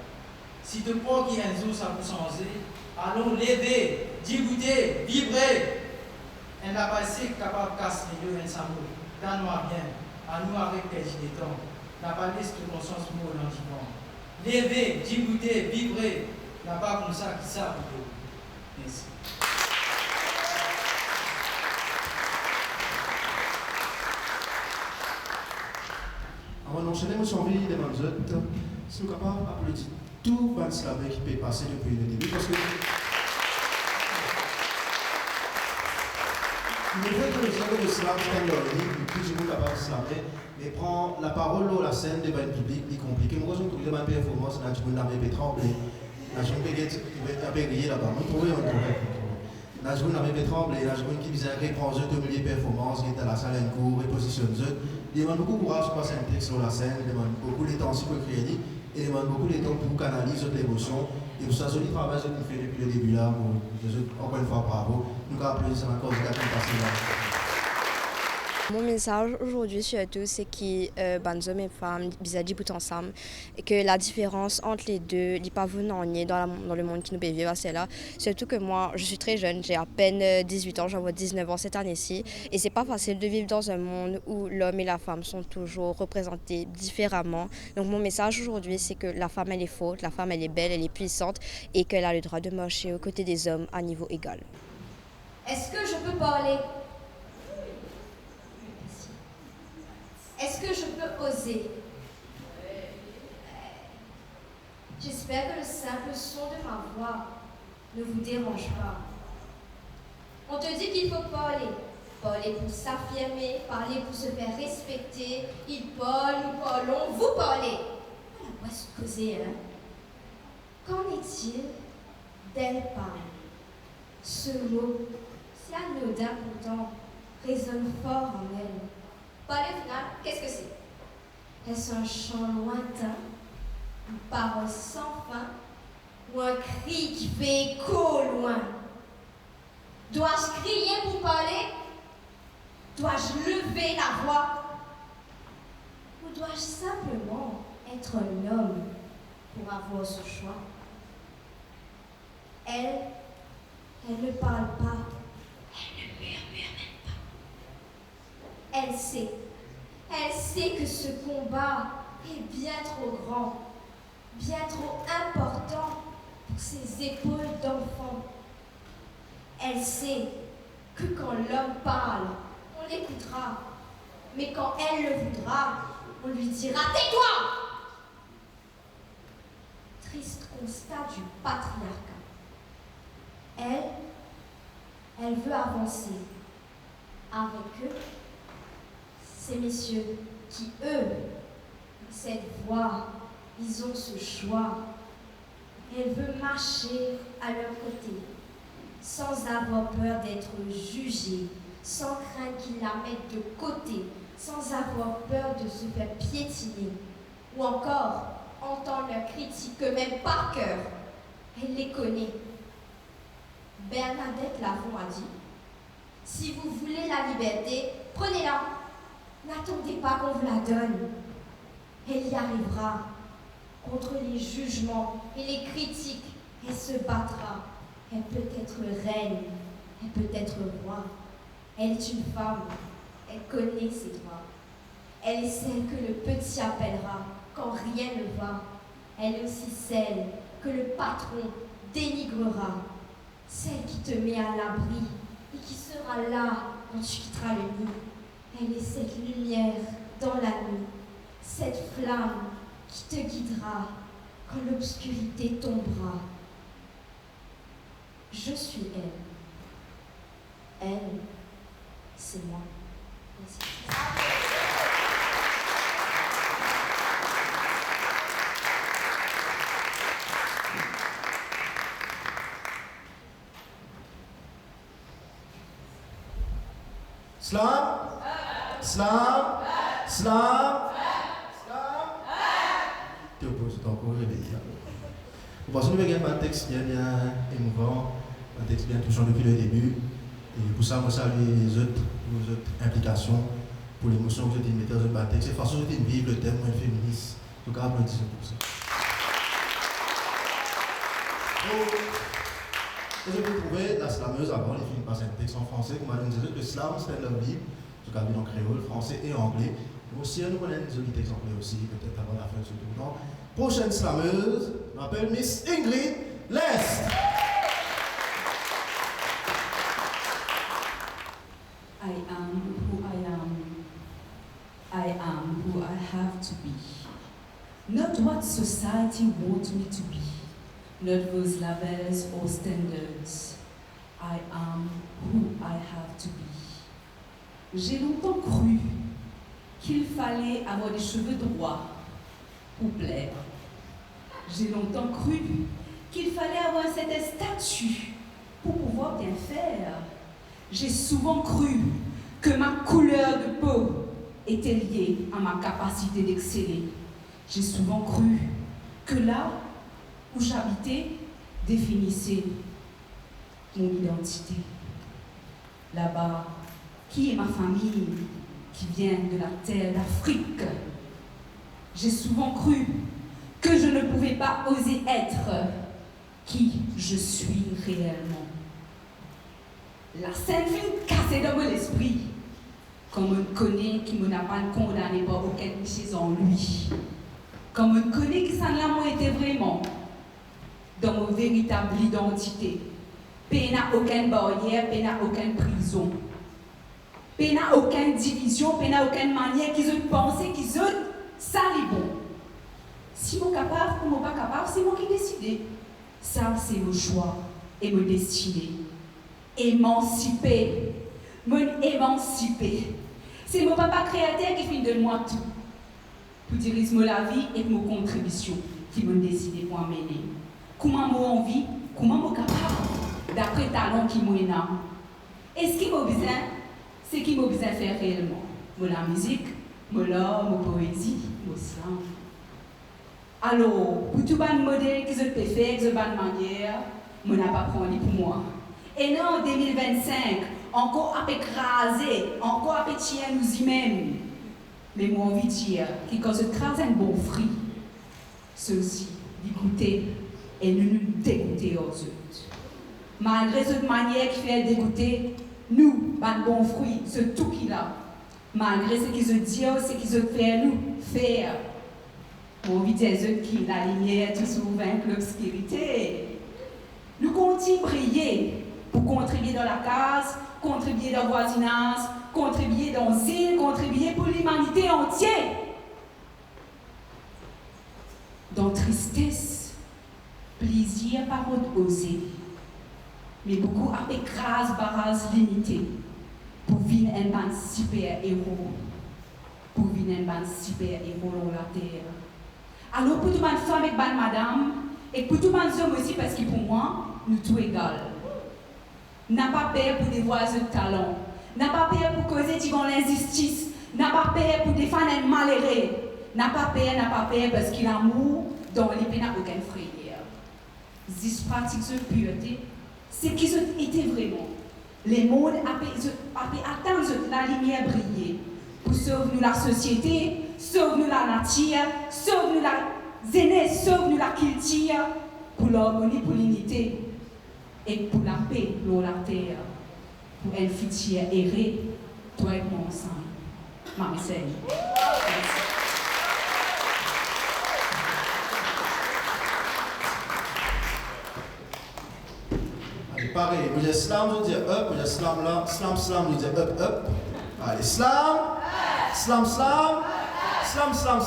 Si tu crois qu'il y a un jour ça peut changer, allons lever, dégoûter, vibrer. Elle n'a pas assez capable de casser les deux ensemble. Donne-moi bien, à nous avec les gilets temps. N'a pas laissé de conscience mot dans le vent. Lever, dégoûter, vibrer. N'a pas comme ça qui savent. Merci. Avant d'enchaîner, moi j'ai envie de demander si nous sommes capables d'applaudir tout le slammer qui peut passer depuis le début. Parce que il est vrai que le slammer de slam, c'est un learning, et puis je suis capable de slammer, mais prend la parole ou la scène devant le public, c'est compliqué. Moi, je trouve que ma performance, là, tu peux l'amener trembler. Là, je peux un peu griller là-bas. Vous trouvez, on trouve. Là, je peux l'amener trembler. Là, je peux qui vise à reprendre de milliers de performances, qui est à la salle en cours, repositionne. Il demande beaucoup de courage pour passer un texte sur la scène, il demande beaucoup de temps pour créer, il demande beaucoup de temps pour canaliser l'émotion. Et pour ça, ce travail que vous faites depuis le début là, encore une fois, bravo. Nous avons applaudi sur la cause de la là. Mon message aujourd'hui surtout, c'est que les hommes et femmes bizarres ensemble et que la différence entre les deux n'est pas venant dans le monde qui nous peut vivre. C'est là. Surtout que moi, je suis très jeune, j'ai à peine 18 ans, j'envoie 19 ans cette année-ci. Et c'est pas facile de vivre dans un monde où l'homme et la femme sont toujours représentés différemment. Donc mon message aujourd'hui, c'est que la femme elle est forte, la femme elle est belle, elle est puissante et qu'elle a le droit de marcher aux côtés des hommes à niveau égal. Est-ce que je peux parler? Est-ce que je peux oser? J'espère que le simple son de ma voix ne vous dérange pas. On te dit qu'il faut parler. Parler pour s'affirmer, parler pour se faire respecter. Il parle, nous parlons, vous parlez. On n'a pas se causer, hein? Qu'en est-il d'elle parle. Ce mot, si anodin pourtant, résonne fort en elle. Parler final, qu'est-ce que c'est? Est-ce un chant lointain, une parole sans fin, ou un cri qui fait écho au loin? Dois-je crier pour parler? Dois-je lever la voix? Ou dois-je simplement être un homme pour avoir ce choix? Elle ne parle pas, elle ne murmure même pas. Elle sait que ce combat est bien trop grand, bien trop important pour ses épaules d'enfant. Elle sait que quand l'homme parle, on l'écoutera, mais quand elle le voudra, on lui dira « Tais-toi !» Triste constat du patriarcat. Elle veut avancer. Avec eux, ces messieurs qui, eux, ont cette voix, ils ont ce choix. Elle veut marcher à leur côté, sans avoir peur d'être jugée, sans craindre qu'ils la mettent de côté, sans avoir peur de se faire piétiner, ou encore entendre leurs critiques eux-mêmes par cœur. Elle les connaît. Bernadette Lavon a dit « Si vous voulez la liberté, prenez-la. N'attendez pas qu'on vous la donne. » Elle y arrivera. Contre les jugements et les critiques, elle se battra. Elle peut être reine, elle peut être roi. Elle est une femme, elle connaît ses droits. Elle est celle que le petit appellera quand rien ne va. Elle est aussi celle que le patron dénigrera. Celle qui te met à l'abri et qui sera là quand tu quitteras le nid. Elle est cette lumière dans la nuit, cette flamme qui te guidera quand l'obscurité tombera. Je suis elle. Elle, c'est moi. Merci. Slam, slam, slam, slam. Tu opposes encore réveillé. Vous pensez que nous avons un texte bien émouvant, un texte bien touchant depuis le début. Et pour ça, je salue les autres implications pour l'émotion que vous avez mis dans le texte. C'est façon de vivre le thème féministe. En tout cas, applaudissez pour ça. Vous avez trouvé la slameuse avant, les films passent un texte en français, comme on dit, le slam, c'est un livre, en tout cas, en créole, français et anglais. Mais aussi, nous connaissons des jolis textes anglais aussi, peut-être avant la fin de ce tournant. Prochaine slameuse, on appelle Miss Ingrid Lest. I am who I am. I am who I have to be. Not what society wants me to be. Not those labels or standards. I am who I have to be. J'ai longtemps cru qu'il fallait avoir des cheveux droits pour plaire. J'ai longtemps cru qu'il fallait avoir cette statue pour pouvoir bien faire. J'ai souvent cru que ma couleur de peau était liée à ma capacité d'exceller. J'ai souvent cru que là où j'habitais définissait mon identité. Là-bas, qui est ma famille qui vient de la terre d'Afrique? J'ai souvent cru que je ne pouvais pas oser être qui je suis réellement. La Sainte Fille cassée dans mon esprit, comme on connaît qui me n'a pas condamné par aucune chose en lui, comme on connaît que ça n'a pas été vraiment dans mon véritable identité. Paix n'a aucune barrière, paix n'a aucune prison, paix n'a aucune division, paix n'a aucune manière qu'ils ont pensé qu'ils ont ça les bon. Si moi capable ou moi pas capable, c'est moi qui décide. Ça c'est mon choix et mon destinée. Émancipé, mon émancipé. C'est mon papa créateur qui fait de moi tout. Pour diriger la vie et mon contribution qui me décide pour amener. Comment moi envie, comment je suis capable, d'après le talent qui m'a. Et ce qui m'a besoin, c'est qui m'a besoin de faire réellement. La musique, l'art, la poésie, le slam. Alors, pour tout le modèle que je peux faire, de bonne manière, je n'ai pas pris pour moi. Et non, en 2025, encore à écraser, encore à tirer nous y-mêmes. Mais moi, envie de dire que quand je crase un bon fruit, ceux-ci, d'écouter et ne nous dégoûter aux autres. Malgré cette manière qui fait dégoûter, nous, un bon fruit, c'est tout qu'il a. Malgré ce qu'ils ont dit, ce qu'ils ont fait, nous, faire. Mon envie de dire que la lumière toujours vaincre l'obscurité. Nous continuons à briller pour contribuer dans la case, contribuer dans le voisinage, contribuer dans l'île, contribuer pour l'humanité entière. Dans tristesse, plaisir par osé, mais beaucoup à écrase barrage limité pour vivre un ban super héros, pour vivre un ban super héros dans la terre. Alors pour tout le monde femme et ban madame, et pour tout le monde homme aussi parce que pour moi, nous tous égales. N'a pas peur pour des voisins de talent, n'a pas peur pour causer devant l'injustice, n'a pas peur pour défendre un malheureux, n'a pas peur parce qu'il l'amour dans les peines n'a aucune frayeur. Ces pratiques de pureté, c'est qu'ils ont été vraiment. Les mondes avaient atteint la lumière brillée pour sauver nous la société, sauver nous la nature, sauver nous la jeunesse, sauver nous la culture, pour l'harmonie, pour l'unité et pour la paix, pour la terre, pour un futur erré, toi et moi ensemble. Maman Seigne. Allez, pareil, vous dites slam, vous dites up, vous dites slam là, slam, vous dites up, up. Allez, slam, slam, slam, slam,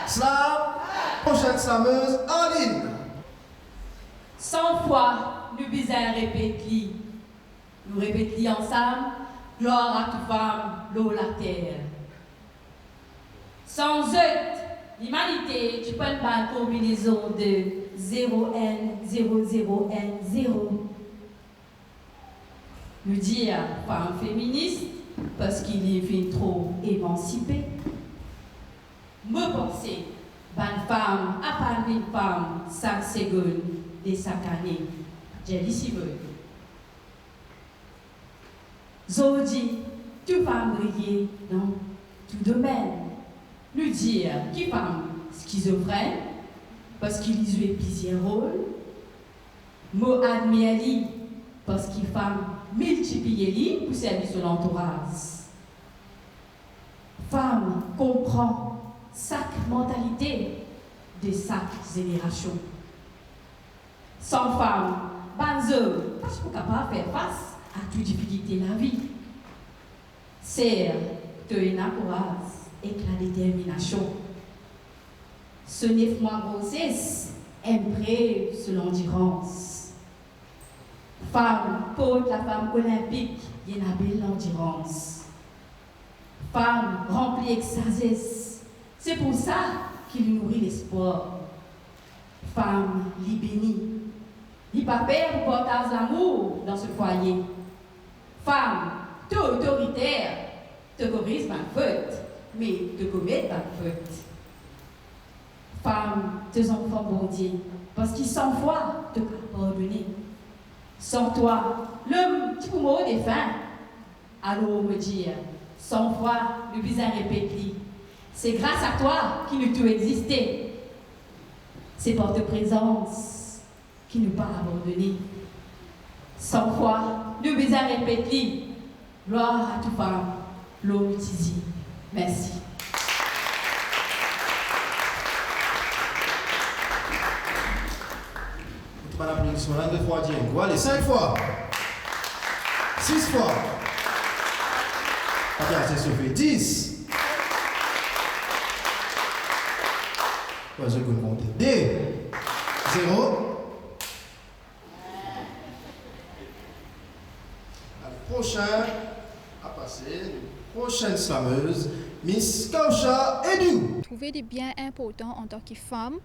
slam. Prochaine slameuse, Aline. 100 fois, nous besoin répéter. Nous répétons ensemble, gloire à toute femme, l'eau, la terre. Sans eux, l'humanité, tu peux pas une combinaison de 0N, 00N, 0. Nous dire femme féministe, parce qu'il est fait trop émancipé. Me penser, bonne femme, à part une femme, 5 secondes de chaque année. J'ai dit si vous. Zodi, tout femme briller dans tout domaine. Nous dire qui femme schizophrène, parce qu'il jouait plusieurs rôles. Mot admire parce qu'il femme multiplier pour servir son entourage. Femme comprend chaque mentalité de chaque génération. Sans femme, banzo, parce qu'on ne peut pas faire face à toute difficulté de la vie. C'est de la courage et la détermination. Ce n'est pas grossesse, impré sur l'endurance. Femme, pour la femme olympique, il y a une belle endurance. Femme remplie de sagesse, c'est pour ça qu'il nourrit l'espoir. Femme, li bénie. Il pas peur pour porter l'amour dans ce foyer. Femme, tout autoritaire, te corrige ma faute, mais te commet ma faute. Femme, tes enfants bondiers, parce qu'ils sans foi te pardonner. Sans toi, l'homme, tu peux mourir des fins. Alors me dire, sans foi, le bizarre répété. C'est grâce à toi qu'il nous tout existé. C'est par ta présence qui nous pas abandonné. Sans foi, le bizarre répété. Gloire à toute femme, l'homme utilisé. Merci. L'applaudissement là, 2 fois, Dieu. Allez, 5 fois. 6 fois. Ok, c'est sauvé. 10. Je vais compter. 2. 0. Le prochain à passer, prochaine slameuse, Miss Kausha Edu. Trouver des biens importants en tant que femme,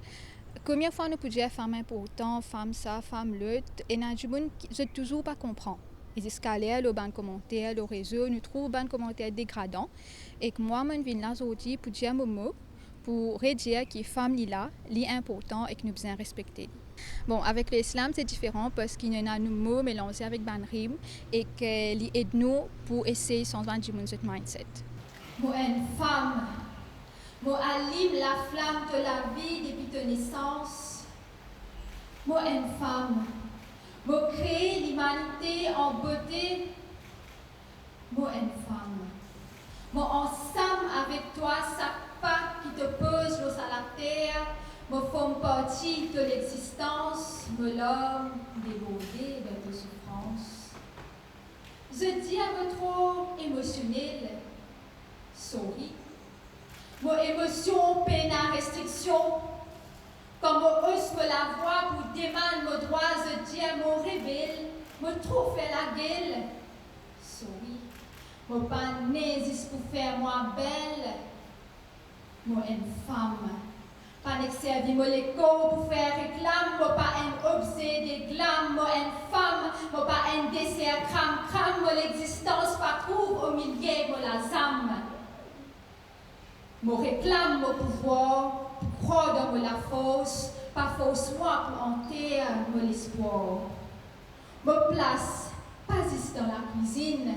Combien de fois nous pouvons dire femme important, femme ça, femme l'autre, et nous je toujours pas comprendre. Ils escalent le ban commentaire, le réseau, nous trouvons ban commentaire dégradant, et que moi, je viens là aujourd'hui pour dire mon mot, pour redire que femme là, est important et que nous devons respecter. Bon, avec l'islam, c'est différent parce qu'il y a nos mots mélangés avec ban rime et qu'il aide nous pour essayer de changer ce mindset. Moi, une femme, moi, allume la flamme de la vie depuis ta naissance. Moi, une femme, moi, créer l'humanité en beauté. Moi, une femme, moi, ensemble avec toi, ça pas qui te pose l'eau à la terre. Moi, forme partie de l'existence, moi, l'homme dévoré de tes souffrances. Je dis un peu trop émotionnel, sorry. Mon émotion peine à restriction. Comme mon ose me la voix pour demander mon droit, je dis à mon rebelle, me trouve fait la gueule. Sorry. Mon pas n'hésite pour faire moi belle. Moi, une femme. Pas n'exercer mon écho pour faire réclame. Moi, pas un objet des glames. Moi, une femme. Moi, pas un dessert crame. Moi, l'existence pas trouve au milieu de la zame. Moi, réclame mon pouvoir. Pour croire dans la fausse. Pas fausse moi pour enterrer mon espoir. Mon place. Pas ici dans la cuisine.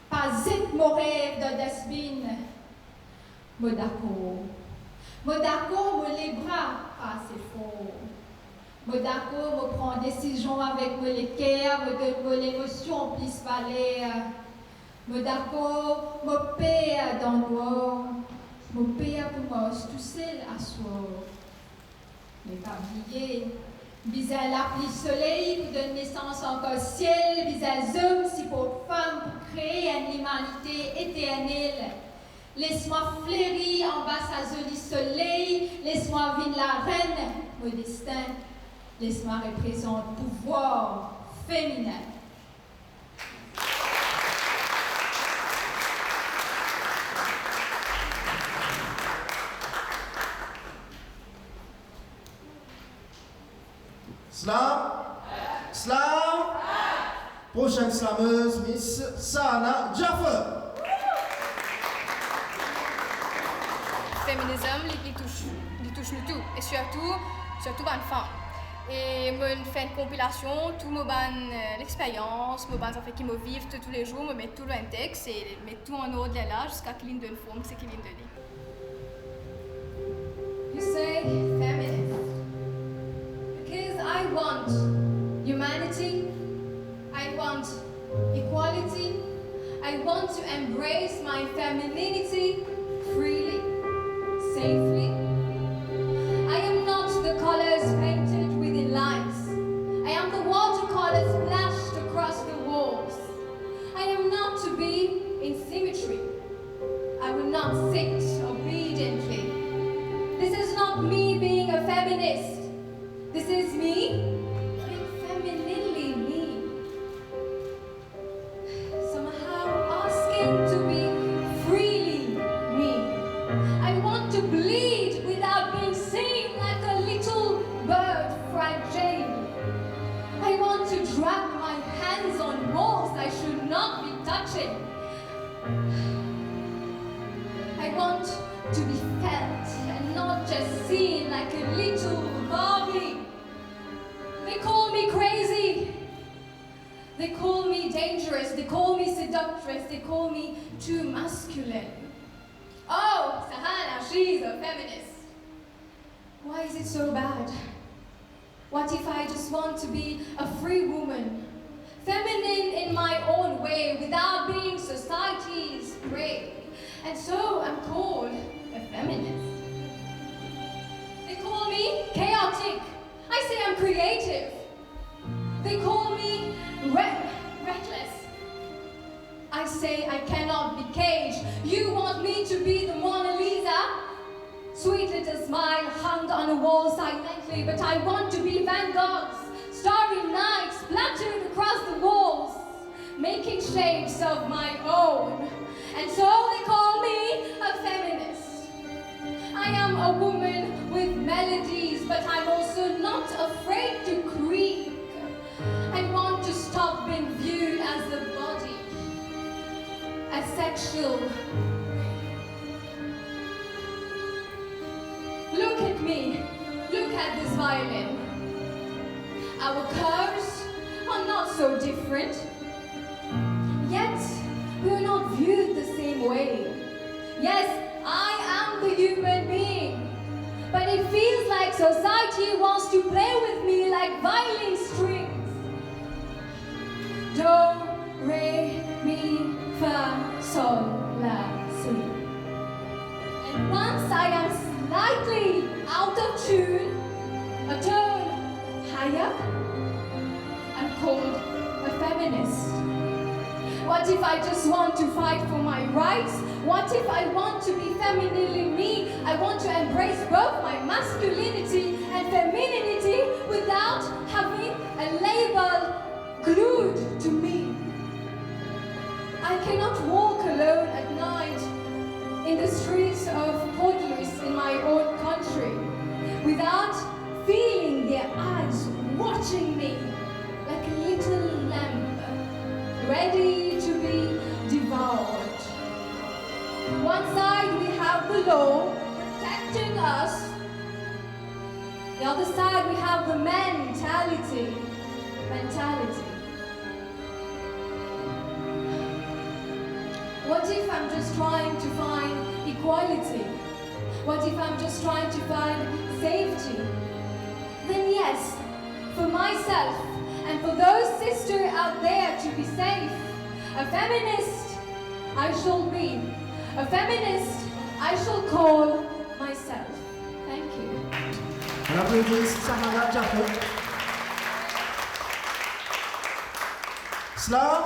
Pas zit mon rêve de dustbin. Moi, d'accord. Moi d'accord, moi les bras, pas assez fort. Moi d'accord, moi prends décision avec moi les cœurs, moi donne moi l'émotion plus valeur. Moi d'accord, moi paie dans le noir. Moi paie pour moi tout seul à soir. Mais pas oublier, bisal la pluie soleil pour donner naissance encore ciel, bisal homme si pour femme pour créer une humanité éternelle. Laisse-moi fleurir en bas sa joli soleil, laisse-moi vivre la reine, mon destin, laisse-moi représenter pouvoir féminin. Slam. Slam. Prochaine slameuse, Miss Sana Jaffer. Féminisme, il touche nous tout, et surtout bonne femme. Et moi, je fais une compilation, tout me bonne l'expérience, me bonne fait qui me vivent tous les jours, me met tout dans un texte et met tout en ordre là jusqu'à qu'il y ait une forme, c'est qu'il y ait une You say feminist because I want humanity, I want equality, I want to embrace my femininity freely. Safely. I am not the colors painted within lines. I am the watercolors splashed across the walls. I am not to be in symmetry. I will not sit obediently. This is not me being a feminist. This is me being femininely me. Somehow asking to be freely me. I want to bleed without being seen like a little bird fragile. I want to drag my hands on walls I should not be touching. I want to be felt and not just seen like a little Barbie. They call me crazy. They call me dangerous. They call me seductress. They call me too masculine. Oh, Sahana, she's a feminist. Why is it so bad? What if I just want to be a free woman? Feminine in my own way, without being society's prey. And so I'm called a feminist. They call me chaotic. I say I'm creative. They call me reckless. I say I cannot be caged. You want me to be the Mona Lisa? Sweet little smile hung on a wall silently, but I want to be Van Gogh's starry night splattered across the walls, making shapes of my own. And so they call me a feminist. I am a woman with melodies but I'm also not afraid to creak. I want to stop being viewed as a body, as sexual. Look at me, look at this violin. Our curves are not so different, yet we are not viewed the same way. Yes, I am the human being, but it feels like society wants to play with me like violin strings. Do, re, mi, fa, sol, la, si. And once I am slightly out of tune, a tone higher, I'm called a feminist. What if I just want to fight for my rights? What if I want to be femininely me? I want to embrace both my masculinity and femininity without having a label glued to me. I cannot walk alone at night in the streets of Port Louis in my own country without feeling their eyes watching me like a little lamb ready to be devoured. One side we have the law protecting us, the other side we have the mentality. What if I'm just trying to find equality? What if I'm just trying to find safety? Then yes, for myself and for those sisters out there to be safe, a feminist I shall be. A feminist I shall call myself. Thank you. On applaudit Samara Jaffe. Slam.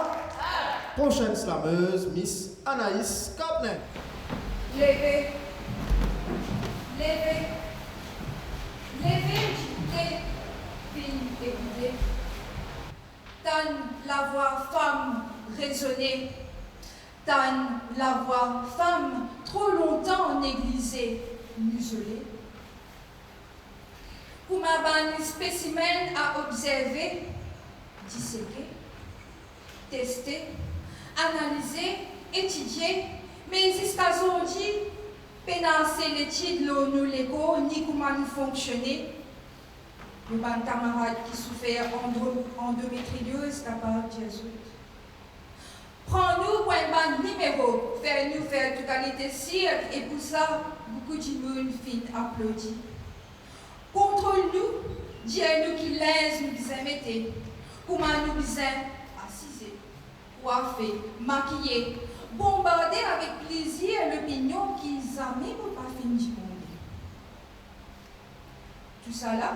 Prochaine slameuse, Miss Anaïs Kapner. Levez. Levez. Levez, quittez, fille écoutez. Donne la voix femme résonnée. Donne la voix femme trop longtemps négligée, muselée. Pour ma bonne spécimen à observer, disséquer, tester, analyser, étudier, mais jusqu'à aujourd'hui, pénasser l'étude nous l'égo, ni comment nous fonctionner. Le bon camarade qui souffert endométriose capable de Jésus. Prends-nous pour un bon numéro, faire-nous faire totalité cirque, et pour ça, beaucoup de monde fin applaudit. Contrôle-nous, dis-nous qui l'aise nous disait mettez, comment nous disait assiser, coiffer, maquiller, bombarder avec plaisir l'opinion qu'ils n'aiment pas fin du monde. Tout ça là,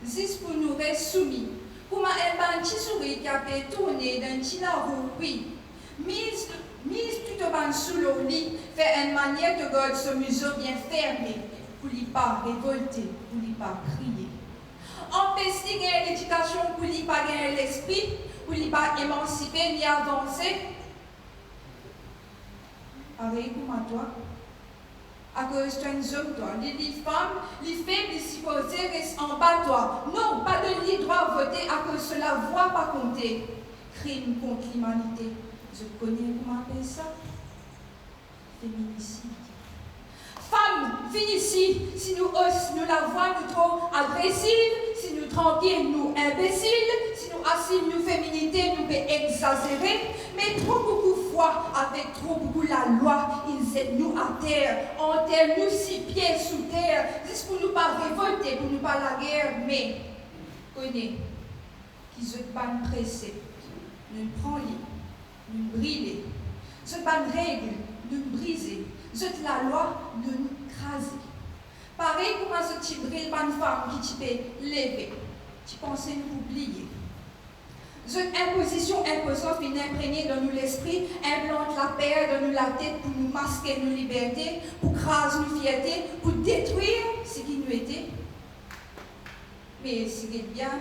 c'est pour nous rester soumis, pour un petit souris qui a fait tourner d'un petit larou, oui. Mise tout au bas sous le lit, fait une manière de garder ce museau bien fermé, pour ne pas révolter, pour ne pas crier. Empêcher l'éducation pour ne pas gagner l'esprit, pour ne pas émanciper ni avancer. Pareil comme toi, à cause d'un homme, toi, les femmes, les faibles, les supposés restent en bas, toi. Non, pas de lit droit voter à cause de la voix pas compter. Crime contre l'humanité. Je connais comment appeler ça. Féminicide. Femmes, viens ici. Si nous osons, nous la voix nous trop agressive. Si nous tranquilles, nous imbéciles. Si nous assumes nos féminités, nous exagérer. Mais trop beaucoup de fois, avec trop beaucoup la loi, ils aident nous à terre. Enterrent nous 6 pieds sous terre. Juste pour nous pas révolter, pour nous pas la guerre. Mais, connais, qu'ils se pas pressés. Nous prenons nous brûler. Ce pas de règles, nous briser. Ce la loi, nous craser. Pareil comme ce type brille pas une femme qui peut lever. Tu pensais nous oublier. Cette imposition imposante vient imprégner dans nous l'esprit, implante la paix dans nous la tête pour nous masquer nos libertés, pour craser nos fiertés, pour détruire ce qui nous était. Mais ce qui est bien,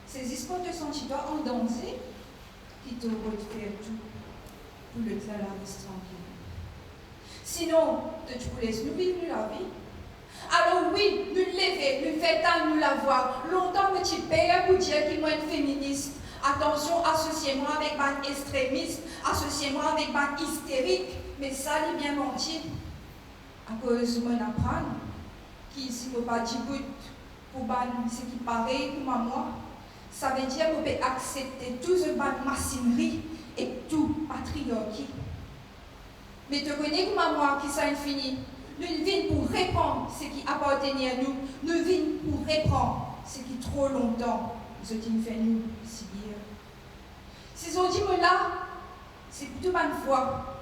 c'est juste quand tu sens toi en danger, qui te faire tout pour le faire la reste tranquille. Sinon, tu laisses nous vivre la vie. Alors oui, nous lever, nous faire nous la voir. Longtemps, me petit père pour dire qu'il est féministe. Attention, associez-moi avec ban extrémiste, associez-moi avec ban hystérique. Mais ça, il est bien menti. À cause de mon apprendre, qui ici ne pas dit pour ban ce qui paraît pour moi, ça veut dire qu'on peut accepter tout ce ban machinerie et tout patriarcat. Mais tu connais comme moi qui ça infini. Nous vîmes pour répandre ce qui appartenait à nous. Nous vîmes pour répandre ce qui trop longtemps ce qui nous fait nous si bien. Si on dit là, c'est plutôt bonne fois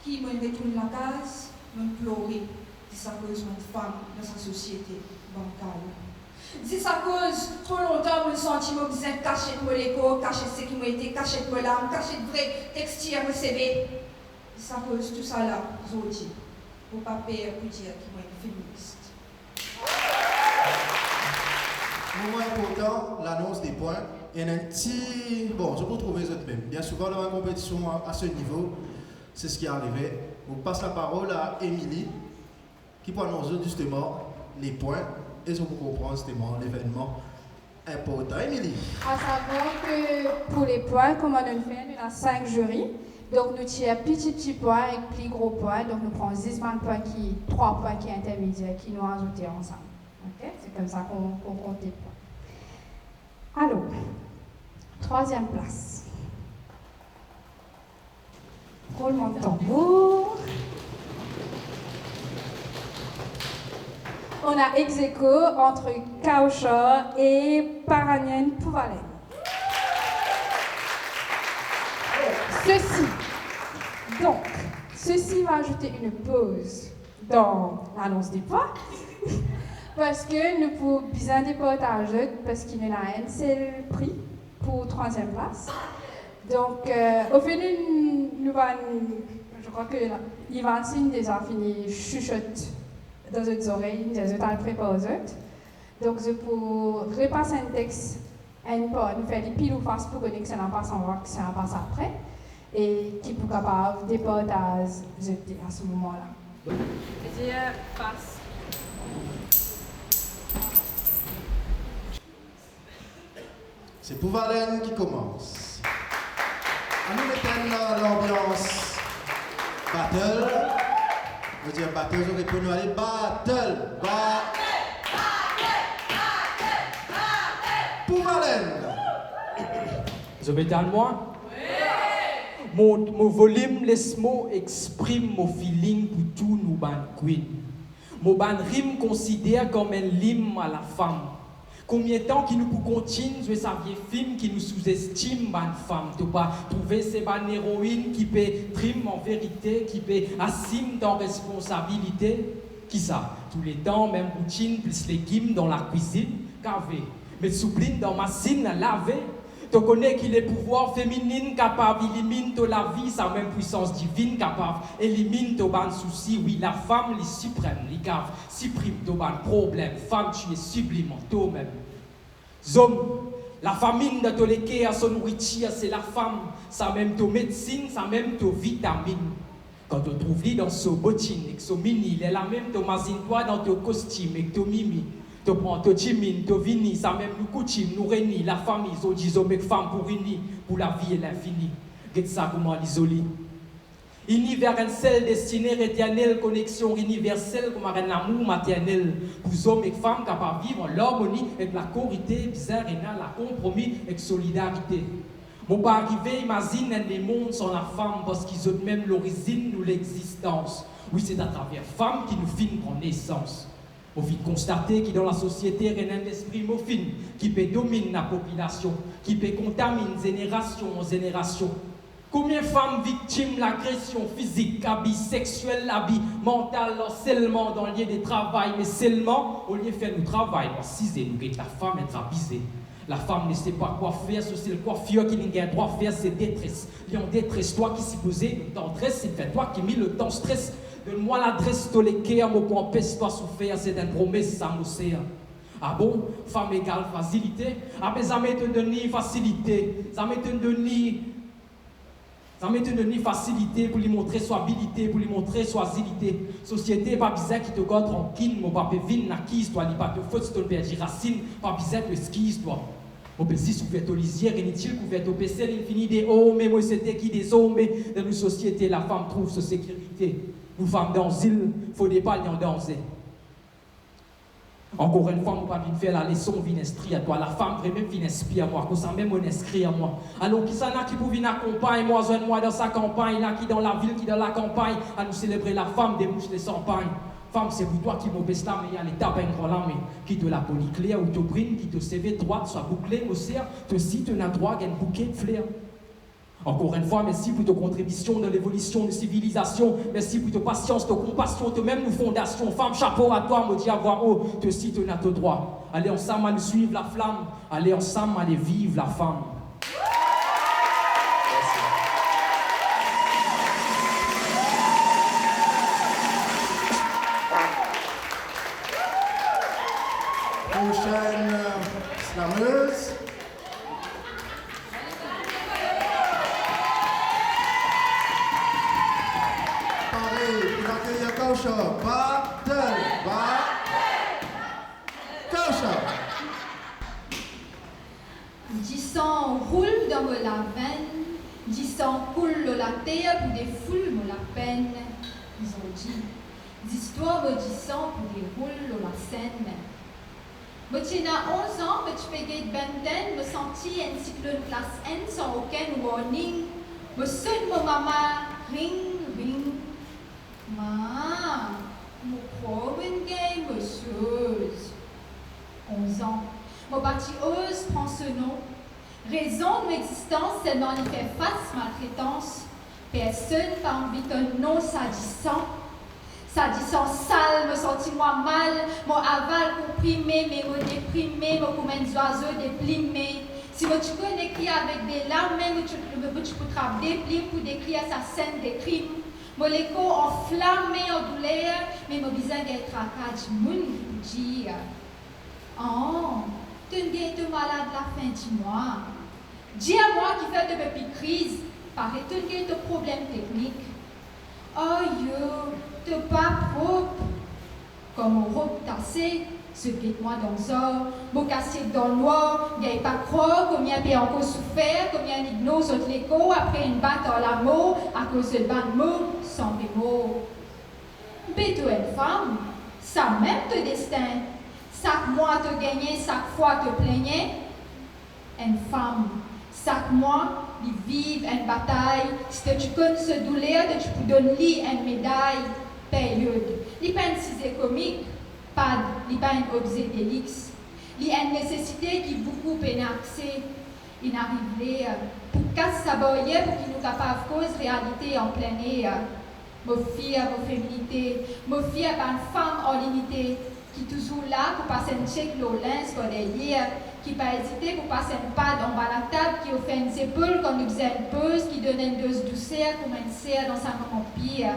qui me retourne la case, me pleurer. C'est sa cause de femme dans sa société bancale. C'est sa cause, trop longtemps, me senti me besoin cacher de l'écho, cacher ce qui m'a été, cacher de l'âme, cacher de vrai textile à me CV. C'est sa cause, tout ça là, Zodi, pour pas père pour dire qu'il est féministe. Moment important, l'annonce des points. Il y a un petit. Bon, je peux trouver les autres même. Bien souvent, dans la compétition à ce niveau, c'est ce qui est arrivé. On passe la parole à Émilie, qui peut annoncer justement les points. Et je vous comprends justement l'événement important. Émilie. À savoir que pour les points, comme on le fait, nous avons 5 jurys. Donc nous tirons petit point et plus gros point. Donc nous prenons 10 points, 3 points qui sont intermédiaires, qui nous ajoutent ensemble. Okay? C'est comme ça qu'on compte les points. Alors, 3e place. Roulement de tambour. On a ex aequo entre Kaosha et Paranien Pouvalen. Ceci va ajouter une pause dans l'annonce des points. Parce que nous pouvons bien départager, parce qu'il y a un seul prix pour 3e place. Donc, au final, je crois que Yvancine déjà fini chuchote dans les oreilles, des autres préparés aux autres. Donc, je peux repasser un texte, nous faire des piles ou face pour que ça n'en passe en voix, que ça en passe après, et qui peut capable départager à ce moment-là. Je passe. C'est Pouvalen qui commence. On nous met dans l'ambiance battle. Je veux dire battle, j'aurais pu nous aller battle. Pouvalen. Je vais dans moi. Mon volume, laisse mots exprime mon feeling pour tout nous ban queen. Mon ban rime considère comme un lime à la femme. Combien de temps qui nous peut continuer jouer sa vieille film qui nous sous-estime ban femme, tu pas trouver ces ban héroïnes qui peut trim en vérité, qui peut assume dans responsabilité, qui ça tous les temps même routine plus légumes dans la cuisine, cavé, mais soupline dans machine à laver. Tu connais qu'il est pouvoir féminine capable d'éliminer la vie, sa même puissance divine capable élimine ton ban souci. Oui, la femme les suprême, les gave, supprime ton ban problème. Femme, tu es sublime en toi-même. Zom, la famine de tous les cas à son nourriture, c'est la femme. Ça même ton médecine, ça même ton vitamine. Quand on trouve lit dans son bottine, et son mini, il est la même ton mazine-toi dans ton costume et ton mimi. Tu prends ton chimine, ton vini, ça même nous coutume, nous réunit, la famille, so disons mes femmes pour unir, pour la vie et l'infini. Regarde ça comment l'isoler. Univers un seul destiné éternel, connexion universelle comme un amour maternel. Pour hommes et femmes capables de vivre en l'harmonie avec la corité, bizarre et la compromis avec solidarité. Mon pas arrivé, imagine un monde sans la femme parce qu'ils ont même l'origine ou l'existence. Oui, c'est à travers femme qui nous finit en naissance. On vient constater que dans la société, il y a un esprit mofin qui peut dominer la population, qui peut contaminer génération en génération. Combien de femmes victimes d'agression physique, abus sexuels, abus mental, seulement dans le lieu de travail, mais seulement au lieu de faire notre travail, on cisé, nous la femme est abusée. La femme ne sait pas quoi faire, c'est le coiffure qui n'a droit à faire, c'est détresse. Il y a une détresse, toi qui s'y posais, dans stress, c'est fait toi qui mis le temps stress. Donne-moi l'adresse de l'équerre, mon point empêche-toi souffrir, c'est une promesse, ça m'océan. Ah bon, femme égale facilité. Ah mais ça m'est donné facilité, ça m'est donné Ça m'a donné facilité pour lui montrer son habilité, pour lui montrer son agilité. Société, pas besoin qui te garde tranquille, mon papa vine na quise, toi, il pas te faute, si tu perds racine, pas besoin de skis, toi. Mon petit souvert au lisière, inutile, couvert au PC, l'infini des hauts, mais moi c'était qui des hommes, dans une société, la femme trouve sa sécurité. Nous femmes dans l'île, il faut des balles dans danser. Encore une fois, je ne pas venir faire la leçon, venir inscrire à toi. La femme vraiment venir inspirer à moi, que ça même on inscrit à moi. Alors, qui ça n'a qui pour venir accompagner moi, moi dans sa campagne, là qui dans la ville, qui dans la campagne, à nous célébrer la femme des mouches de champagne. Femme, c'est pour toi qui m'obéis là, mais il y a l'étape mais qui te la polyclaire ou te brine, qui te CV droite, soit bouclée, au cerf, te cite un droit, un bouquet de fleurs. Encore une fois, merci pour ta contribution dans l'évolution de la civilisation. Merci pour ta patience, ta compassion, ta même fondation. Femme, chapeau à toi, me dis à voix haut, te cite à ton droit. Allez ensemble à nous suivre la flamme. Allez ensemble à aller vivre la femme. Prochaine slameuse. Kausha, battle, Kausha. Du sang roule dans la veine, du sang coule la terre pour des foules la peine. Ils ont dit, d'histoire du sang pour des roules la scène. Moi, tu as 11 ans, mais tu fais de benden, me senti un cyclone classe N sans aucun warning. Me sonne mon maman, ring, ring. Ma, mon problème game, chose. 11 ans. Mon parti ose prend ce nom. Raison de l'existence, c'est dans les fait face maltraitance. Personne n'a envie d'un nom sadissant. Sadissant sale, me sentis moi mal. Mon aval comprimé, mais me déprimé, me comme un oiseau déplimé. Si tu connais écrit avec des larmes, même tu peux travailler des plis pour décrire sa scène des crimes. Mon écho enflammé en douleur, mais mon visage est traqué du monde qui dit oh, tu es malade la fin du mois. Dis à moi qui fait depuis crise, paraît-tu que tu problème technique. Oh yo, tu pas propre. Comme on robe tassé, se guette-moi dans l'or, mon cassé dans le noir, n'y a pas croire combien bien encore souffert, combien l'igno saute l'écho après une batte en l'amour, à cause de ban de mots, sans bémol. Mais toi, une femme, ça même te destin. Chaque mois te gagnais, chaque fois te plaignais. Une femme, chaque mois, il vive une bataille. Si tu connais ce douleur, tu peux donner une médaille. Période. Il n'y a pas une cisée comique, il n'y a pas un objet d'élix. Il y a une nécessité qui beaucoup peine accès. Il n'arrive pas pour casser sa barrière pour qu'il nous capable de cause réalité en plein air. Me fie à vos féminités, me fie à une femme en limité qui est toujours là pour passer un check l'olin sur derrière, qui n'a pas hésité pour passer un pad en bas de la table, qui offre une épaule quand nous faisons une pause, qui donne une dose douceur comme un cerf dans sa empire.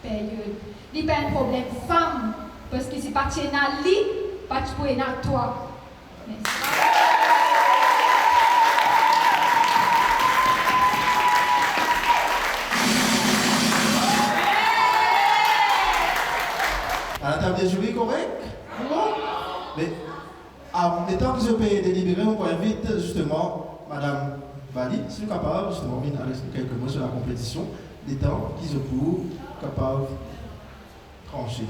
Période. Il n'y a pas un problème femme, parce que c'est pas tien à lui, pas tu peux à toi. Merci. À la table des jurys, correct? Mais, en étant que je peux délibérer, on invite justement Madame Bali, si vous êtes capable, justement, de aller quelques mots sur la compétition, des temps qui se pour capable de trancher.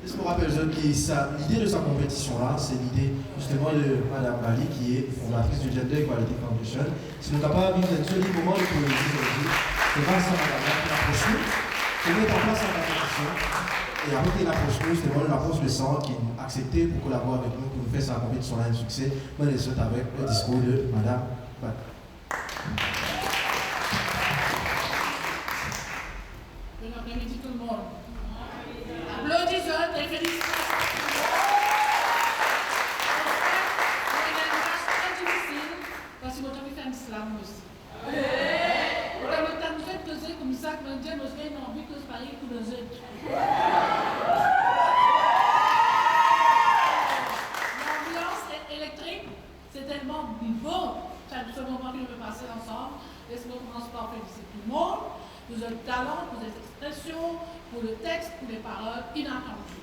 Je me rappelle l'idée de sa compétition-là, c'est l'idée justement de Madame Bali, qui est fondatrice du Gender Equality Foundation. Si nous sommes capables de vivre un joli moment de poésie aujourd'hui, c'est grâce à Madame qui approche nous, qui met en place la compétition. Et après qu'il approche nous, c'est vraiment l'approche de sang qui a accepté pour collaborer avec nous, pour nous faire sa compétition-là un succès. Moi, je souhaite avec le discours de Madame Bali. Bon après-midi tout le monde. Applaudissons et félicitations. C'est une tâche très difficile parce que je faire un slam aussi. Quand je fais poser comme ça, je me dis, je vais envie que ce pareil pour nos autres. L'ambiance est électrique, c'est tellement beau, ce moment que je veux passer ensemble. Laisse-moi inattendu.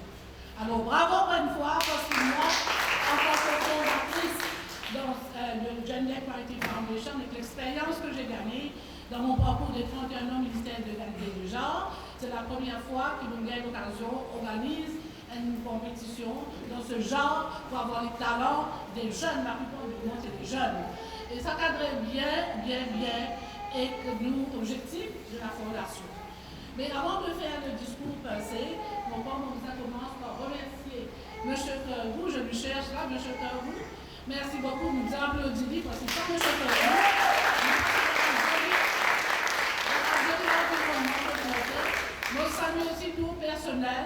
Alors bravo encore une fois, parce que moi, en tant que fondatrice dans le Gender Equality Foundation, avec l'expérience que j'ai gagnée dans mon parcours de 31 ans au ministère de l'égalité du genre, c'est la première fois que nous gagnons l'occasion organise une compétition dans ce genre pour avoir les talents des jeunes, la plupart du monde c'est des jeunes. Et ça cadrait bien et que nous, objectifs de la fondation. Mais avant de faire le discours passé, mon père ça commence par remercier M. Kervou, je lui cherche là, M. Kervou. Merci beaucoup, nous applaudissons parce que sans M. Kervou, nous saluons aussi tout personnel.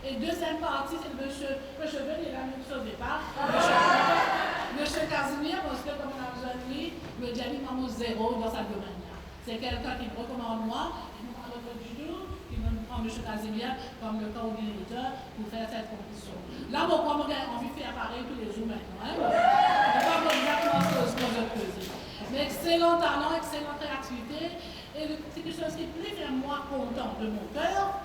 Et deuxième partie, c'est M. Cheveux, il est la même chose au départ. M. Casimir, parce que comme on a besoin de lui, le Diani Mamo zéro dans sa domaine. C'est quelqu'un qui me recommande moi, et nous parlons du jour, qui me prend M. Casimir comme le coordinateur pour faire cette compétition. Là, mon point, on a envie de faire pareil tous les jours maintenant. On ne va pas exactement ce que je faisais. Mais excellent talent, excellente créativité. Et c'est quelque chose qui plaît faire moi content de mon cœur.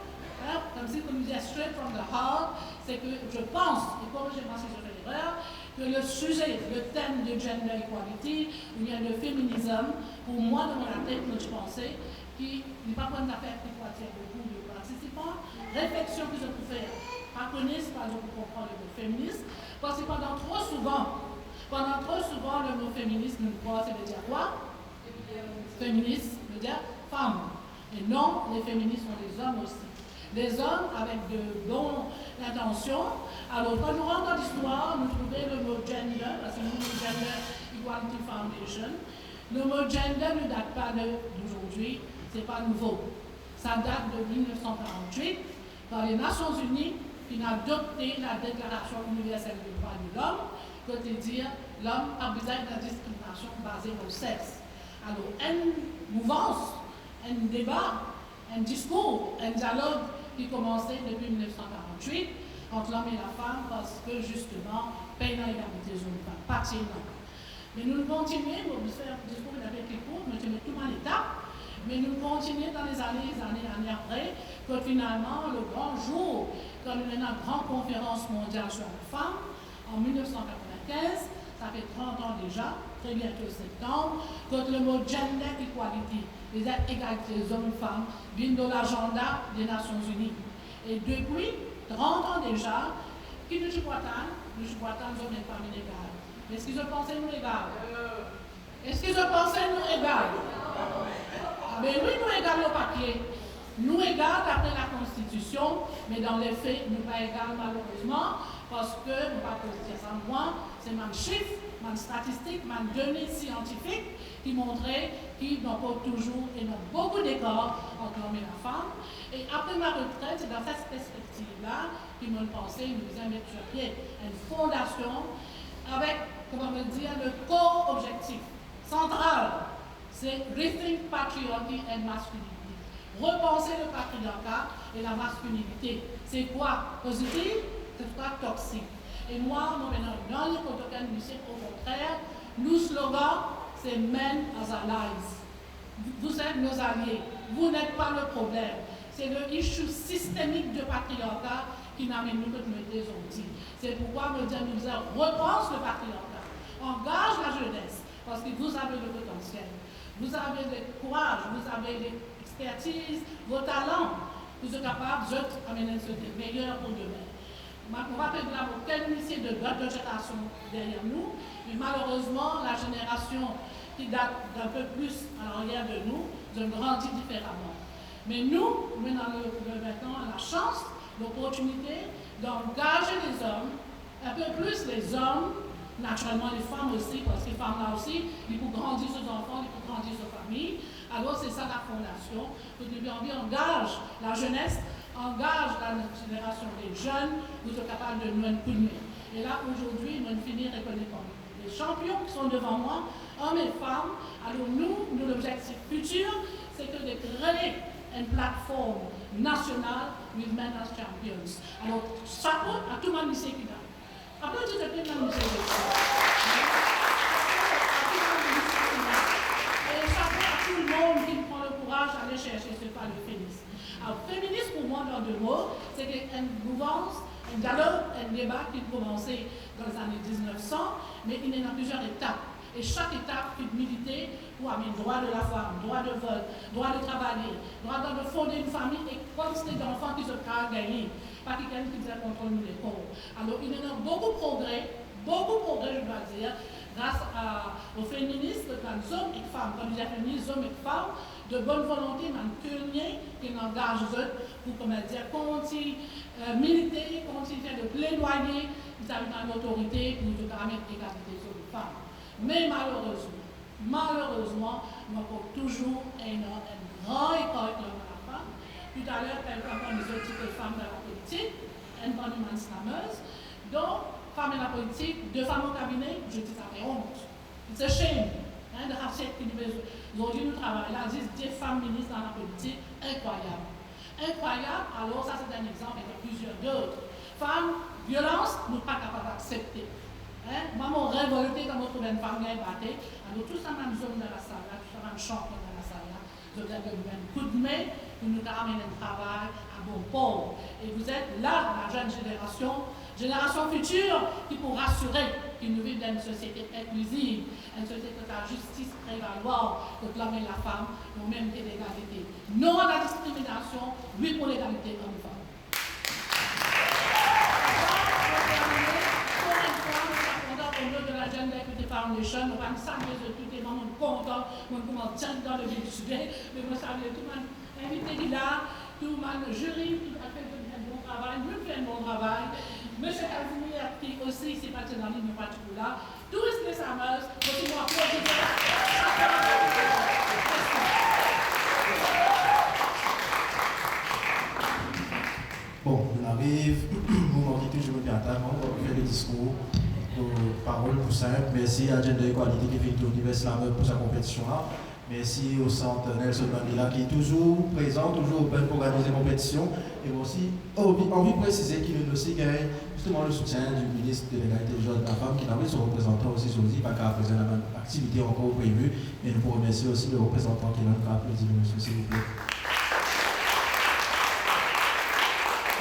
Comme si, comme je disais, straight from the heart, c'est que je pense, et corrigez-moi si je fais l'erreur, que le sujet, le thème de gender equality, ou bien de féminisme, pour moi, dans la tête, je pensais, qui n'est pas pour une affaire qui doit attirer beaucoup de participants, réflexion que je peux faire, pas connaître, par exemple, pour comprendre le mot féministe, parce que pendant trop souvent, le mot féministe, ça veut dire quoi? Féministe veut dire femme. Et non, les féministes sont des hommes aussi. Des hommes avec de bonnes intentions. Alors, quand nous rentrons dans l'histoire, nous trouvons le mot gender, parce que nous, le Gender Equality Foundation, le mot gender ne date pas d'aujourd'hui, c'est pas nouveau. Ça date de 1948, par les Nations Unies, qui a adopté la Déclaration universelle des droits de l'homme, c'est-à-dire l'homme a besoin de la discrimination basée au sexe. Alors, une mouvance, un débat, un discours, un dialogue qui commençait depuis 1948 entre l'homme et la femme parce que justement, paix dans l'égalité zone-femme, pas non. Mais nous continuons, pour faire un discours avec les cours, nous tenons tout à l'étape, mais nous continuons dans les années après, que finalement, le grand jour, quand nous avons une grande conférence mondiale sur la femme, en 1995, ça fait 30 ans déjà, très bientôt septembre, que le mot gender equality, les égalités hommes-femmes, vient de l'agenda des Nations Unies. Et depuis 30 ans déjà, qui nous Chihuatan, nous sommes des femmes inégales. Est-ce que je pensais nous égales? Est-ce que je pensais nous égales? Mais oui, nous égales au papier. Nous égales d'après la Constitution, mais dans les faits, nous pas égales malheureusement, parce que, nous ne pouvons pas dire ça moi, c'est mon chiffre, mon statistique, mon données scientifiques qui montraient qu'il n'y a pas toujours et non beaucoup d'écarts entre l'homme et la femme. Et après ma retraite, c'est dans cette perspective-là qu'ils m'ont pensé, nous avons mis sur pied une fondation avec, comment on dire, le corps objectif central, c'est Rethink Patriarchy and Masculinity. Repenser le patriarcat et la masculinité. C'est quoi positif? C'est quoi toxique? Et moi, maintenant, dans le protocole lycée, au contraire, nous slogan, c'est Men as Allies. Vous êtes nos alliés. Vous n'êtes pas le problème. C'est le issue systémique de patriarcat qui n'amène nous que nous des outils. C'est pourquoi nous repense le patriarcat. Engage la jeunesse, parce que vous avez le potentiel. Vous avez le courage, vous avez l'expertise, vos talents. Vous êtes capables d'amener ce meilleur pour demain. On rappelle que nous avons quelques milliers de générations derrière nous, mais malheureusement, la génération qui date d'un peu plus en arrière de nous, grandit différemment. Mais nous, maintenant, on a la chance, l'opportunité d'engager les hommes, un peu plus les hommes, naturellement les femmes aussi, parce que les femmes là aussi, ils peuvent grandir ses enfants, ils peuvent grandir ses familles. Alors c'est ça la fondation, que nous engage la jeunesse, engage la génération des jeunes, nous sommes capables de nous un coup de main. Et là, aujourd'hui, nous finir reconnaître comme les champions qui sont devant moi, hommes et femmes. Alors nous l'objectif futur, c'est que de créer une plateforme nationale with men as champions. Alors, chapeau à tout le monde ici qui est là. Après, tout le monde ici. Et chapeau à tout le monde qui prend le courage d'aller chercher ce pas le féminisme. Alors, féministe pour moi, dans 2 mots, c'est une mouvance, un dialogue, un débat qui a commencé dans les années 1900, mais il y a plusieurs étapes. Et chaque étape peut militer pour avoir le droit de la femme, droit de vote, droit de travailler, droit de fonder une famille et quantité d'enfants qui se peuvent gagner. Pas quelqu'un qui disait contre nous les pauvres. Alors il y a beaucoup de progrès, je dois dire, grâce aux féministes, aux hommes et femmes, comme j'ai féministes, hommes et femmes, de bonne volonté, même pionniers, qui engagent pour, comment dire, continuer militer, continuer faire de plaidoyer vis-à-vis de l'autorité pour permettre l'égalité sur les femmes. Mais malheureusement, nous avons toujours un grand écart entre l'homme et la femme. Tout à l'heure, quand nous avons dit que femmes dans la politique, une bonne slameuse. Donc, femmes dans la politique, 2 femmes au cabinet, je dis ça fait honte. It's a shame. De aujourd'hui, nous travaillons là, 10 femmes ministres dans la politique, incroyable. Incroyable, alors ça c'est un exemple, il y a plusieurs d'autres. Femmes, violence, nous ne sommes pas capables d'accepter. Maman révolté quand on trouve une femme qui est battue. Alors tout ça, même zone dans la salle, tout ça, même champion dans la salle, vous avez un coup de main pour nous amener un travail à bon port. Et vous êtes là, la jeune génération future, qui pourra rassurer que nous vivons dans une société inclusive, une société où la justice prévaloir contre l'homme et la femme, nous même que l'égalité. Non à la discrimination, oui pour l'égalité homme-femme. De la Gender Equity Foundation, nous allons saluer tous les membres contents, nous commençons dans le vif du sujet, mais nous saluons tout le monde invité qui est là, tout le monde jury, qui a fait un bon travail, nous faisons un bon travail. Monsieur Casimir, qui aussi s'est parti dans l'île de Patikoula, tous les sameurs, aussi nous applaudissons. Bon, on arrive, moment qui toujours bien tard, on va faire le discours. Parole pour simple. Merci à Gender Equality qui fait tout l'université pour sa compétition-là. Merci au centre Nelson Mandela qui est toujours présent, toujours open pour organiser des compétitions. Et aussi, envie de préciser qu'il a aussi gagné justement le soutien du ministre de l'égalité des genres et de la femme qui a son représentant aussi sur pas qu'à présenter la même activité encore prévue. Et nous pouvons remercier aussi le représentant qui est là, applaudir monsieur, s'il vous plaît.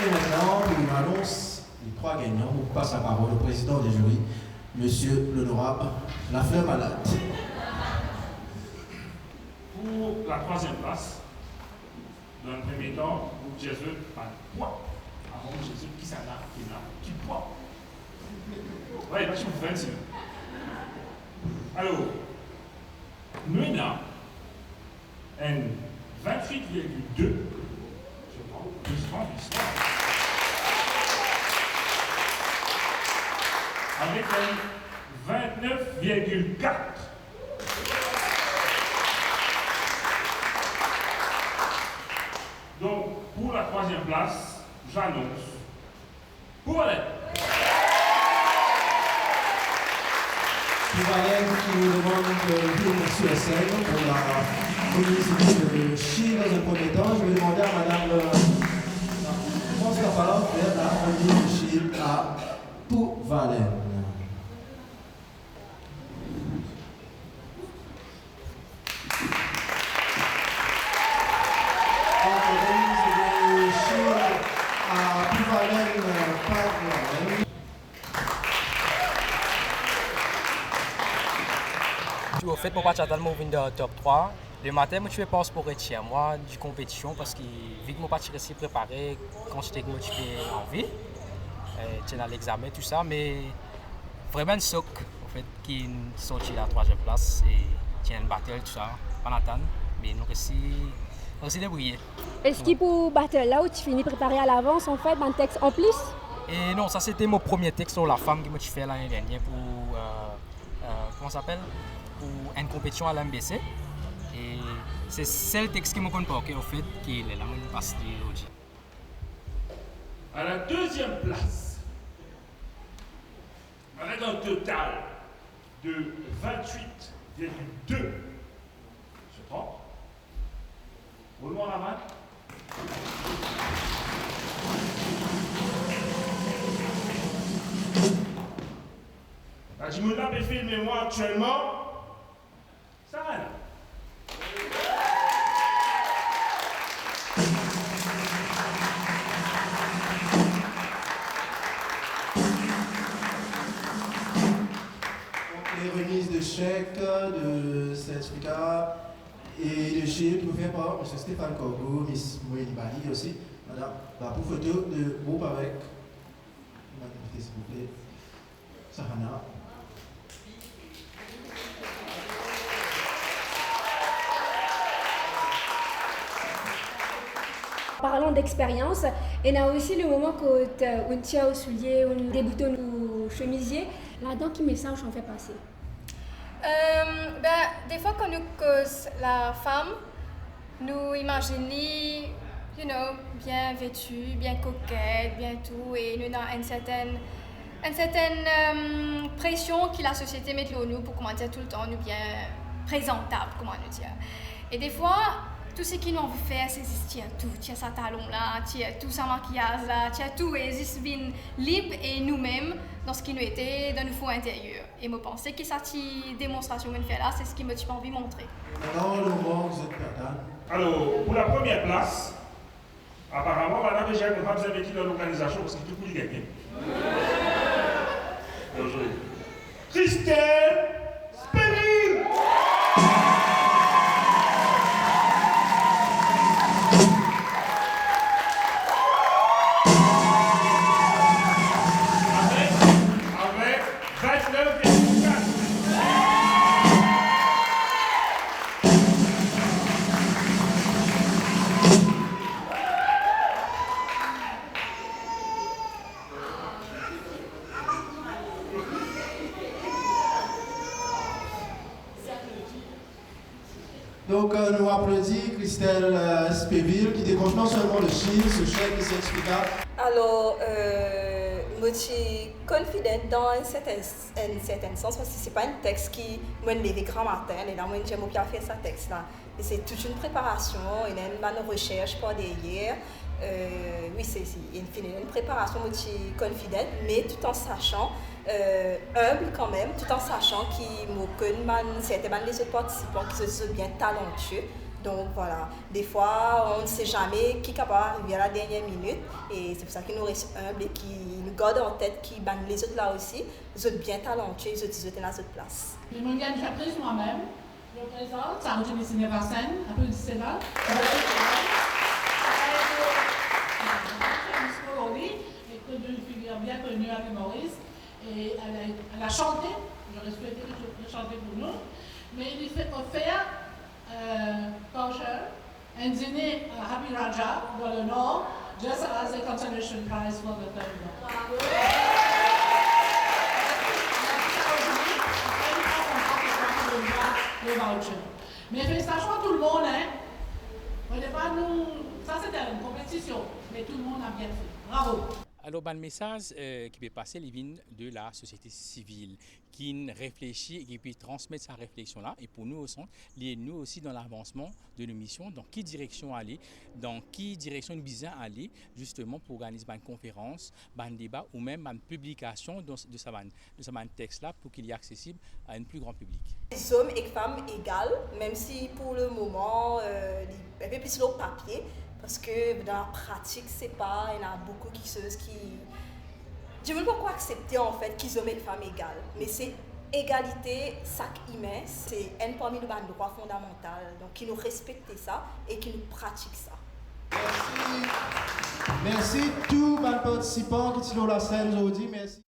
Et maintenant, pour une annonce. Les 3 gagnants, on passe la parole au président des jurys, monsieur l'honorable Lafleur Malade. Pour la 3e place, dans le premier temps, groupe Jésus par poids. Avant Jésus, qui s'en a, qui poids. Oui, parce que vous faites ça. Alors, nous avons un 28,2, je prends l'histoire. Avec un 29,4. Donc, pour la 3e place, j'annonce pour Alain. Pour Alain qui nous demande de venir sur la scène pour la communauté de Chine dans un premier temps, je vais demander à madame France Capala de faire la communauté de Chine à Pour-Valais. Au fait, mon match à mon dans top 3. Le matin, je fais pause pour retirer moi du compétition parce que vu que mon match resté préparé, quand j'étais motivé en vie, j'étais dans l'examen, tout ça, mais vraiment un soc au fait qui sorti à la 3e place et tient une battle, tout ça, pas Nathan, mais nous aussi débrouillé. Est-ce qu'il pour battle là où tu finis préparé à l'avance en fait, un texte en plus? Et non, ça c'était mon premier texte sur la femme que je fait l'année dernière pour comment ça s'appelle? Pour une compétition à l'MBC. Et c'est le texte qui me compte pas, au fait, qui est là, je passe aujourd'hui. À la 2e place, avec un total de 28,2, je prends. Roulement la main. La Jimouna peut filmer moi actuellement. Ça va là. chèque de certificat et de chèque qui nous fait par M. Stéphane Corgo, Miss Moïni Bali aussi. Voilà, pour photo de groupe avec, s'il vous plaît, Sahana. Parlant d'expérience, il y a aussi le moment où on tient au soulier, on déboutonnne au chemisier, là-dedans, quel message on fait passer? Des fois, quand nous cause la femme, nous imaginons, bien vêtue, bien coquette, bien tout, et nous avons une certaine pression que la société met sur nous pour, comment dire, tout le temps, nous bien présentable, comment nous dire. Et des fois, tout ce qu'ils nous ont fait, c'est qu'il y a tout, il y a sa talon là, il y a tout sa maquillage là, il y a tout, et ils sont libres et nous-mêmes dans ce qui nous était dans nos faux intérieurs. Et je pense que cette démonstration qu'on fait là, c'est ce qui m'a envie de montrer. Maintenant, le moment, vous êtes perdant. Alors, pour la première place, apparemment, Madame Ejek n'a pas besoin de dans l'organisation parce que tout le monde est gagné. Christelle Spéville! Donc, nous applaudissons Christelle Spéville qui décroche non seulement le chiffre, ce chèque et certificat. Alors, je suis confidente dans un certain sens parce que ce n'est pas un texte qui me lève grand matin et là, j'aime bien faire ce texte-là. C'est toute une préparation, une recherche par derrière. Oui, c'est une préparation, je suis confidente, mais tout en sachant, humble quand même, tout en sachant qu'il certainement les autres participants qui sont bien talentueux. Donc voilà, des fois on ne sait jamais qui est capable d'arriver à la dernière minute et c'est pour ça qu'il nous reste humble et qu'il nous garde en tête qui les autres là aussi, les autres bien talentueux, les autres à la autre place. Je me gagne surprise moi-même. Je me présente, Sarah Julie Varsen, applaudissez-la. Une figure bien connue avec Maurice et elle a chanté, j'aurais souhaité que je chanter pour nous, mais il fait offert un dîner à Happy Raja dans le Nord, just as a consolation prize for the third one. Le voucher. Mais félicitations à tout le monde, hein. On n'est pas nous, ça c'était une compétition, mais tout le monde a bien fait. Bravo. Alors, le message qui peut passer les vignes de la société civile, qui réfléchit et qui peut transmettre sa réflexion-là. Et pour nous aussi, nous aussi dans l'avancement de nos missions, dans quelle direction aller, dans quelle direction nous besoin aller, justement pour organiser une conférence, un débat ou même une publication de ce texte-là pour qu'il y ait accessible à un plus grand public. Les hommes et femmes égales, même si pour le moment, un peu plus sur le papier, parce que dans la pratique, c'est pas, il y en a beaucoup qui je ne veux pas quoi accepter en fait qu'ils hommes et femmes égales, mais c'est égalité, sac humain, c'est un parmi nos droits fondamentaux, donc qui nous respectent ça et qui nous pratiquent ça. Merci tous les participants qui sont sur la scène aujourd'hui. Merci.